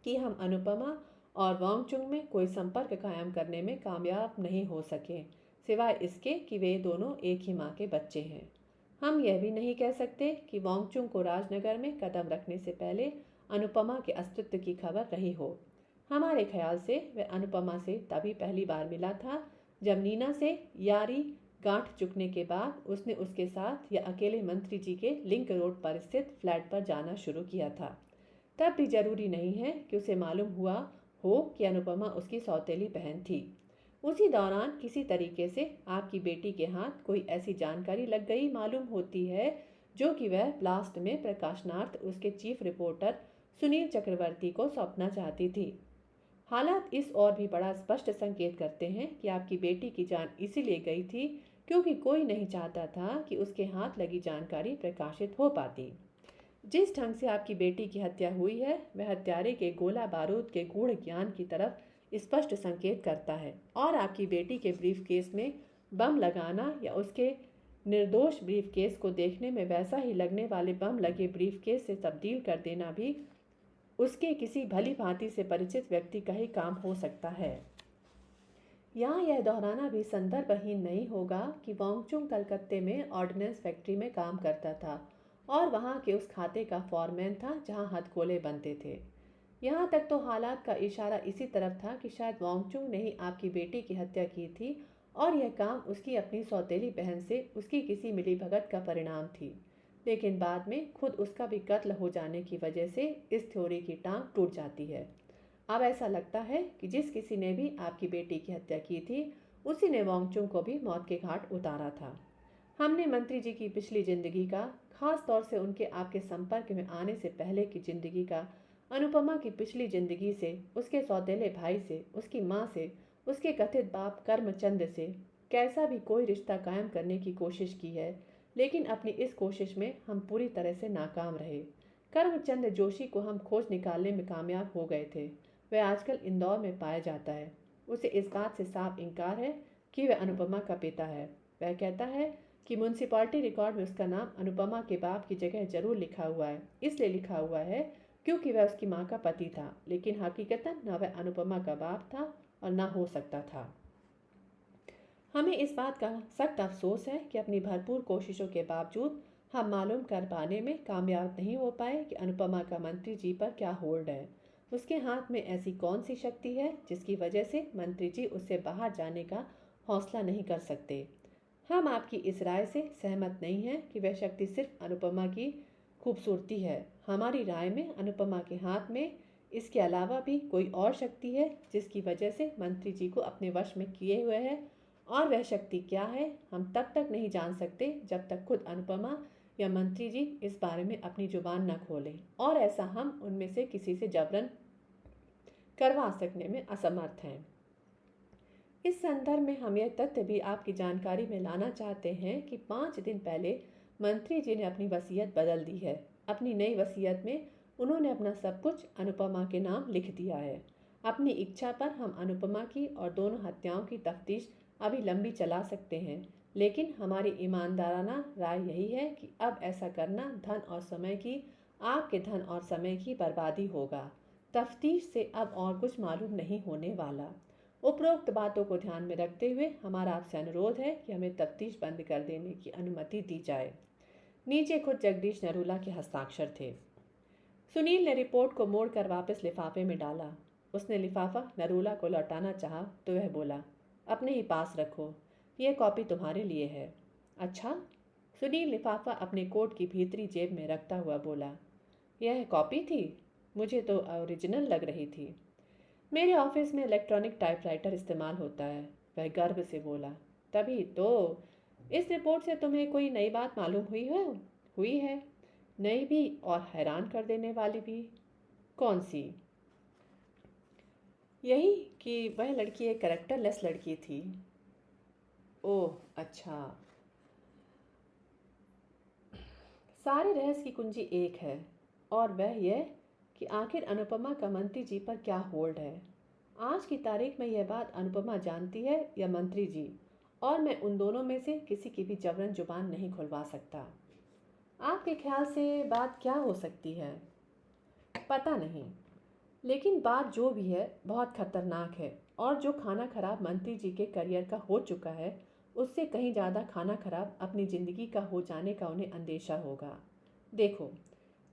[SPEAKER 1] कि हम अनुपमा और वांगचुंग में कोई संपर्क कायम करने में कामयाब नहीं हो सके, सिवाय इसके कि वे दोनों एक ही माँ के बच्चे हैं। हम यह भी नहीं कह सकते कि वांगचुंग को राजनगर में कदम रखने से पहले अनुपमा के अस्तित्व की खबर रही हो। हमारे ख्याल से वह अनुपमा से तभी पहली बार मिला था जब नीना से यारी गांठ चुकने के बाद उसने उसके साथ या अकेले मंत्री जी के लिंक रोड पर स्थित फ्लैट पर जाना शुरू किया था। तब भी जरूरी नहीं है कि उसे मालूम हुआ हो कि अनुपमा उसकी सौतेली बहन थी। उसी दौरान किसी तरीके से आपकी बेटी के हाथ कोई ऐसी जानकारी लग गई मालूम होती है जो कि वह ब्लास्ट में प्रकाशनार्थ उसके चीफ रिपोर्टर सुनील चक्रवर्ती को सौंपना चाहती थी। हालात इस और भी बड़ा स्पष्ट संकेत करते हैं कि आपकी बेटी की जान इसीलिए गई थी क्योंकि कोई नहीं चाहता था कि उसके हाथ लगी जानकारी प्रकाशित हो पाती। जिस ढंग से आपकी बेटी की हत्या हुई है वह हत्यारे के गोला बारूद के गूढ़ ज्ञान की तरफ स्पष्ट संकेत करता है और आपकी बेटी के ब्रीफ केस में बम लगाना या उसके निर्दोष ब्रीफ केस को देखने में वैसा ही लगने वाले बम लगे ब्रीफ केस से तब्दील कर देना भी उसके किसी भली भांति से परिचित व्यक्ति का ही काम हो सकता है। यहाँ यह दोहराना भी संदर्भहीन नहीं होगा कि वांगचुंग कलकत्ते में ऑर्डिनेंस फैक्ट्री में काम करता था और वहाँ के उस खाते का फॉरमैन था जहाँ हथगोले बनते थे। यहाँ तक तो हालात का इशारा इसी तरफ था कि शायद वांगचुंग ने ही आपकी बेटी की हत्या की थी और यह काम उसकी अपनी सौतेली बहन से उसकी किसी मिलीभगत का परिणाम थी। लेकिन बाद में खुद उसका भी कत्ल हो जाने की वजह से इस थ्योरी की टांग टूट जाती है। अब ऐसा लगता है कि जिस किसी ने भी आपकी बेटी की हत्या की थी उसी ने वांगचुंग को भी मौत के घाट उतारा था। हमने मंत्री जी की पिछली जिंदगी का, खास तौर से उनके आपके संपर्क में आने से पहले की जिंदगी का, अनुपमा की पिछली जिंदगी से, उसके सौतेले भाई से, उसकी माँ से, उसके कथित बाप कर्मचंद से कैसा भी कोई रिश्ता कायम करने की कोशिश की है, लेकिन अपनी इस कोशिश में हम पूरी तरह से नाकाम रहे। कर्मचंद जोशी को हम खोज निकालने में कामयाब हो गए थे। वह आजकल इंदौर में पाया जाता है। उसे इस बात से साफ इनकार है कि वह अनुपमा का पिता है। वह कहता है कि म्यूनसिपालिटी रिकॉर्ड में उसका नाम अनुपमा के बाप की जगह जरूर लिखा हुआ है। इसलिए लिखा हुआ है क्योंकि वह उसकी माँ का पति था, लेकिन हकीकतन न वह अनुपमा का बाप था और न हो सकता था। हमें इस बात का सख्त अफसोस है कि अपनी भरपूर कोशिशों के बावजूद हम मालूम कर पाने में कामयाब नहीं हो पाए कि अनुपमा का मंत्री जी पर क्या होल्ड है। उसके हाथ में ऐसी कौन सी शक्ति है जिसकी वजह से मंत्री जी उससे बाहर जाने का हौसला नहीं कर सकते। हम आपकी इस राय से सहमत नहीं हैं कि वह शक्ति सिर्फ अनुपमा की खूबसूरती है। हमारी राय में अनुपमा के हाथ में इसके अलावा भी कोई और शक्ति है जिसकी वजह से मंत्री जी को अपने वश में किए हुए है, और वह शक्ति क्या है हम तब तक नहीं जान सकते जब तक खुद अनुपमा या मंत्री जी इस बारे में अपनी जुबान न खोलें, और ऐसा हम उनमें से किसी से जबरन करवा सकने में असमर्थ हैं। इस संदर्भ में हम यह तथ्य भी आपकी जानकारी में लाना चाहते हैं कि 5 दिन पहले मंत्री जी ने अपनी वसीयत बदल दी है। अपनी नई वसीयत में उन्होंने अपना सब कुछ अनुपमा के नाम लिख दिया है। अपनी इच्छा पर हम अनुपमा की और दोनों हत्याओं की तफ्तीश अभी लंबी चला सकते हैं, लेकिन हमारी ईमानदाराना राय यही है कि अब ऐसा करना धन और समय की, आपके धन और समय की बर्बादी होगा। तफ्तीश से अब और कुछ मालूम नहीं होने वाला। उपरोक्त बातों को ध्यान में रखते हुए हमारा आपसे अनुरोध है कि हमें तफ्तीश बंद कर देने की अनुमति दी जाए। नीचे खुद जगदीश नरूला के हस्ताक्षर थे। सुनील ने रिपोर्ट को मोड़कर वापस लिफाफे में डाला। उसने लिफाफा नरूला को लौटाना चाहा तो वह बोला, अपने ही पास रखो, यह कॉपी तुम्हारे लिए है। अच्छा? सुनील लिफाफा अपने कोट की भीतरी जेब में रखता हुआ बोला, यह कॉपी थी? मुझे तो ओरिजिनल लग रही थी। मेरे ऑफिस में इलेक्ट्रॉनिक टाइपराइटर इस्तेमाल होता है, वह गर्व से बोला। तभी तो इस रिपोर्ट से तुम्हें कोई नई बात मालूम हुई है? नई भी और हैरान कर देने वाली भी। कौन सी? यही कि वह लड़की एक कैरेक्टरलेस लड़की थी। ओह अच्छा। सारे रहस्य की कुंजी एक है, और वह यह कि आखिर अनुपमा का मंत्री जी पर क्या होल्ड है। आज की तारीख में यह बात अनुपमा जानती है या मंत्री जी, और मैं उन दोनों में से किसी की भी जबरन जुबान नहीं खुलवा सकता। आपके ख्याल से बात क्या हो सकती है? पता नहीं, लेकिन बात जो भी है बहुत खतरनाक है, और जो खाना खराब मंत्री जी के करियर का हो चुका है, उससे कहीं ज़्यादा खाना खराब अपनी ज़िंदगी का हो जाने का उन्हें अंदेशा होगा। देखो,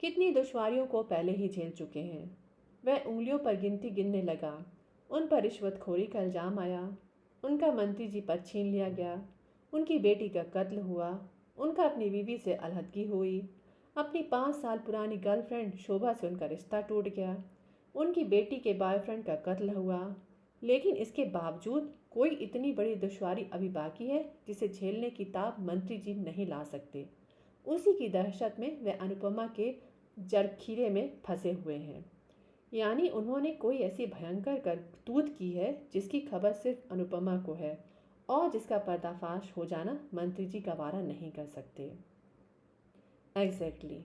[SPEAKER 1] कितनी दुश्वारियों को पहले ही झेल चुके हैं। वह उंगलियों पर गिनती गिनने लगा। उन पर रिश्वतखोरी का इल्ज़ाम आया, उनका मंत्री जी पद छीन लिया गया, उनकी बेटी का कत्ल हुआ, उनका अपनी बीवी से अलहदगी हुई, अपनी 5 साल पुरानी गर्लफ्रेंड शोभा से उनका रिश्ता टूट गया, उनकी बेटी के बॉयफ्रेंड का कत्ल हुआ। लेकिन इसके बावजूद कोई इतनी बड़ी दुश्वारी अभी बाकी है जिसे झेलने की ताब मंत्री जी नहीं ला सकते। उसी की दहशत में वे अनुपमा के जरखीरे में फंसे हुए हैं। यानी उन्होंने कोई ऐसी भयंकर करतूत की है जिसकी खबर सिर्फ अनुपमा को है, और जिसका पर्दाफाश हो जाना मंत्री जी गवारा नहीं कर सकते। एग्जैक्टली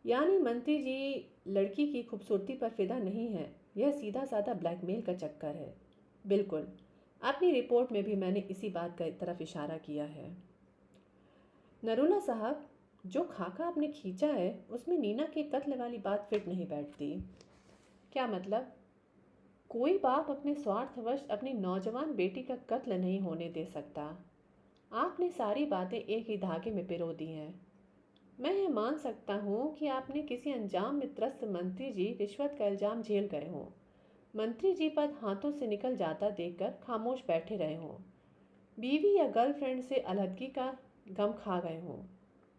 [SPEAKER 1] यानी मंत्री जी लड़की की खूबसूरती पर फिदा नहीं है, यह सीधा साधा ब्लैकमेल का चक्कर है। बिल्कुल, अपनी रिपोर्ट में भी मैंने इसी बात की तरफ इशारा किया है। नरूला साहब, जो खाका आपने खींचा है उसमें नीना के कत्ल वाली बात फिट नहीं बैठती। क्या मतलब? कोई बाप अपने स्वार्थवश अपनी नौजवान बेटी का कत्ल नहीं होने दे सकता। आपने सारी बातें एक ही धागे में पिरो दी हैं। मैं ये मान सकता हूँ कि आपने किसी अंजाम में त्रस्त मंत्री जी रिश्वत का इल्जाम झेल गए हों, मंत्री जी पद हाथों से निकल जाता देखकर खामोश बैठे रहे हों, बीवी या गर्लफ्रेंड से अलहदगी का गम खा गए हों,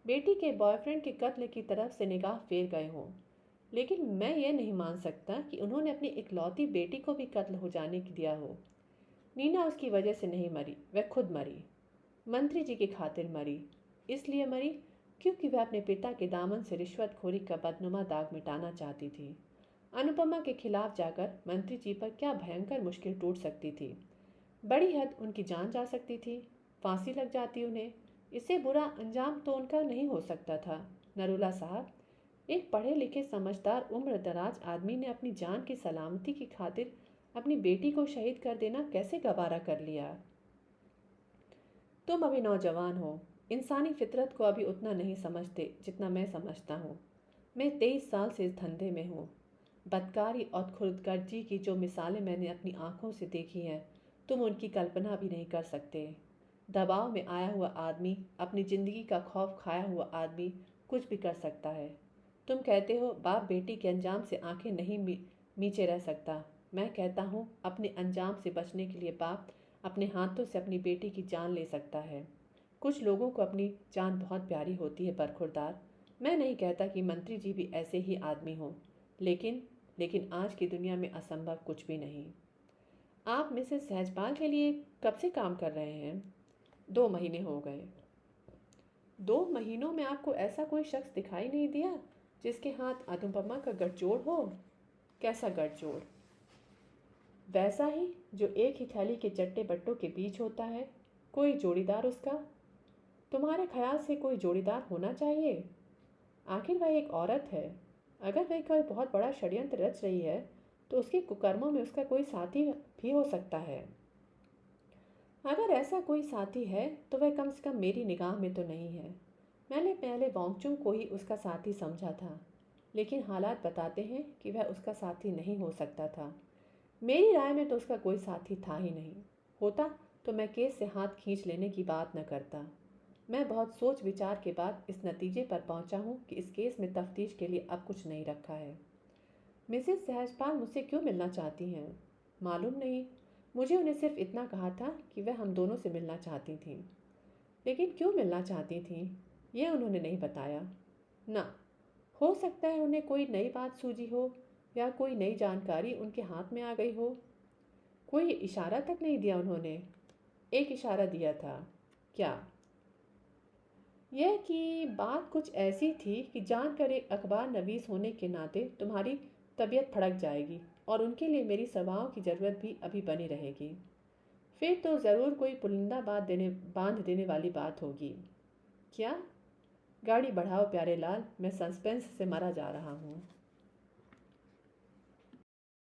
[SPEAKER 1] बेटी के बॉयफ्रेंड के कत्ल की तरफ से निगाह फेर गए हों, लेकिन मैं ये नहीं मान सकता कि उन्होंने अपनी इकलौती बेटी को भी कत्ल हो जाने की दिया हो। नीना उसकी वजह से नहीं मरी, वह खुद मरी, मंत्री जी की खातिर मरी। इसलिए मरी क्योंकि वह अपने पिता के दामन से रिश्वतखोरी का बदनुमा दाग मिटाना चाहती थी। अनुपमा के खिलाफ जाकर मंत्री जी पर क्या भयंकर मुश्किल टूट सकती थी। बड़ी हद उनकी जान जा सकती थी, फांसी लग जाती उन्हें। इससे बुरा अंजाम तो उनका नहीं हो सकता था। नरूला साहब, एक पढ़े लिखे समझदार उम्र दराज आदमी ने अपनी जान की सलामती की खातिर अपनी बेटी को शहीद कर देना कैसे गवारा कर लिया? तुम अभी नौजवान हो, इंसानी फितरत को अभी उतना नहीं समझते जितना मैं समझता हूँ। मैं 23 साल से इस धंधे में हूँ। बदकारी और खुदगर्जी की जो मिसालें मैंने अपनी आंखों से देखी हैं, तुम उनकी कल्पना भी नहीं कर सकते। दबाव में आया हुआ आदमी, अपनी ज़िंदगी का खौफ खाया हुआ आदमी कुछ भी कर सकता है। तुम कहते हो बाप बेटी के अंजाम से आंखें नहीं मीचे रह सकता। मैं कहता हूँ अपने अंजाम से बचने के लिए बाप अपने हाथों से अपनी बेटी की जान ले सकता है। कुछ लोगों को अपनी जान बहुत प्यारी होती है बरखुरदार। मैं नहीं कहता कि मंत्री जी भी ऐसे ही आदमी हों, लेकिन लेकिन आज की दुनिया में असंभव कुछ भी नहीं। आप मिसेस सहजपाल के लिए कब से काम कर रहे हैं? 2 महीने हो गए। 2 महीनों में आपको ऐसा कोई शख्स दिखाई नहीं दिया जिसके हाथ अनुपमा का गठजोड़ हो? कैसा गठजोड़? वैसा ही जो एक ही थैली के चट्टे बट्टों के बीच होता है। कोई जोड़ीदार उसका? तुम्हारे ख्याल से कोई जोड़ीदार होना चाहिए। आखिर वह एक औरत है। अगर वह कोई बहुत बड़ा षड्यंत्र रच रही है तो उसके कुकर्मों में उसका कोई साथी भी हो सकता है। अगर ऐसा कोई साथी है तो वह कम से कम मेरी निगाह में तो नहीं है। मैंने पहले वांगचुंग को ही उसका साथी समझा था, लेकिन हालात बताते हैं कि वह उसका साथी नहीं हो सकता था। मेरी राय में तो उसका कोई साथी था ही नहीं। होता तो मैं केस से हाथ खींच लेने की बात न करता। मैं बहुत सोच विचार के बाद इस नतीजे पर पहुंचा हूं कि इस केस में तफ्तीश के लिए अब कुछ नहीं रखा है। मिसेस सहजपाल मुझसे क्यों मिलना चाहती हैं? मालूम नहीं। मुझे उन्हें सिर्फ इतना कहा था कि वह हम दोनों से मिलना चाहती थीं। लेकिन क्यों मिलना चाहती थीं यह उन्होंने नहीं बताया। ना, हो सकता है उन्हें कोई नई बात सूझी हो या कोई नई जानकारी उनके हाथ में आ गई हो। कोई इशारा तक नहीं दिया उन्होंने। एक इशारा दिया था। क्या? यह कि बात कुछ ऐसी थी कि जानकर एक अखबार नवीस होने के नाते तुम्हारी तबीयत फड़क जाएगी और उनके लिए मेरी सभाओं की ज़रूरत भी अभी बनी रहेगी। फिर तो ज़रूर कोई पुलिंदा बांध देने वाली बात होगी। क्या? गाड़ी बढ़ाओ प्यारे लाल, मैं सस्पेंस से मरा जा रहा हूँ।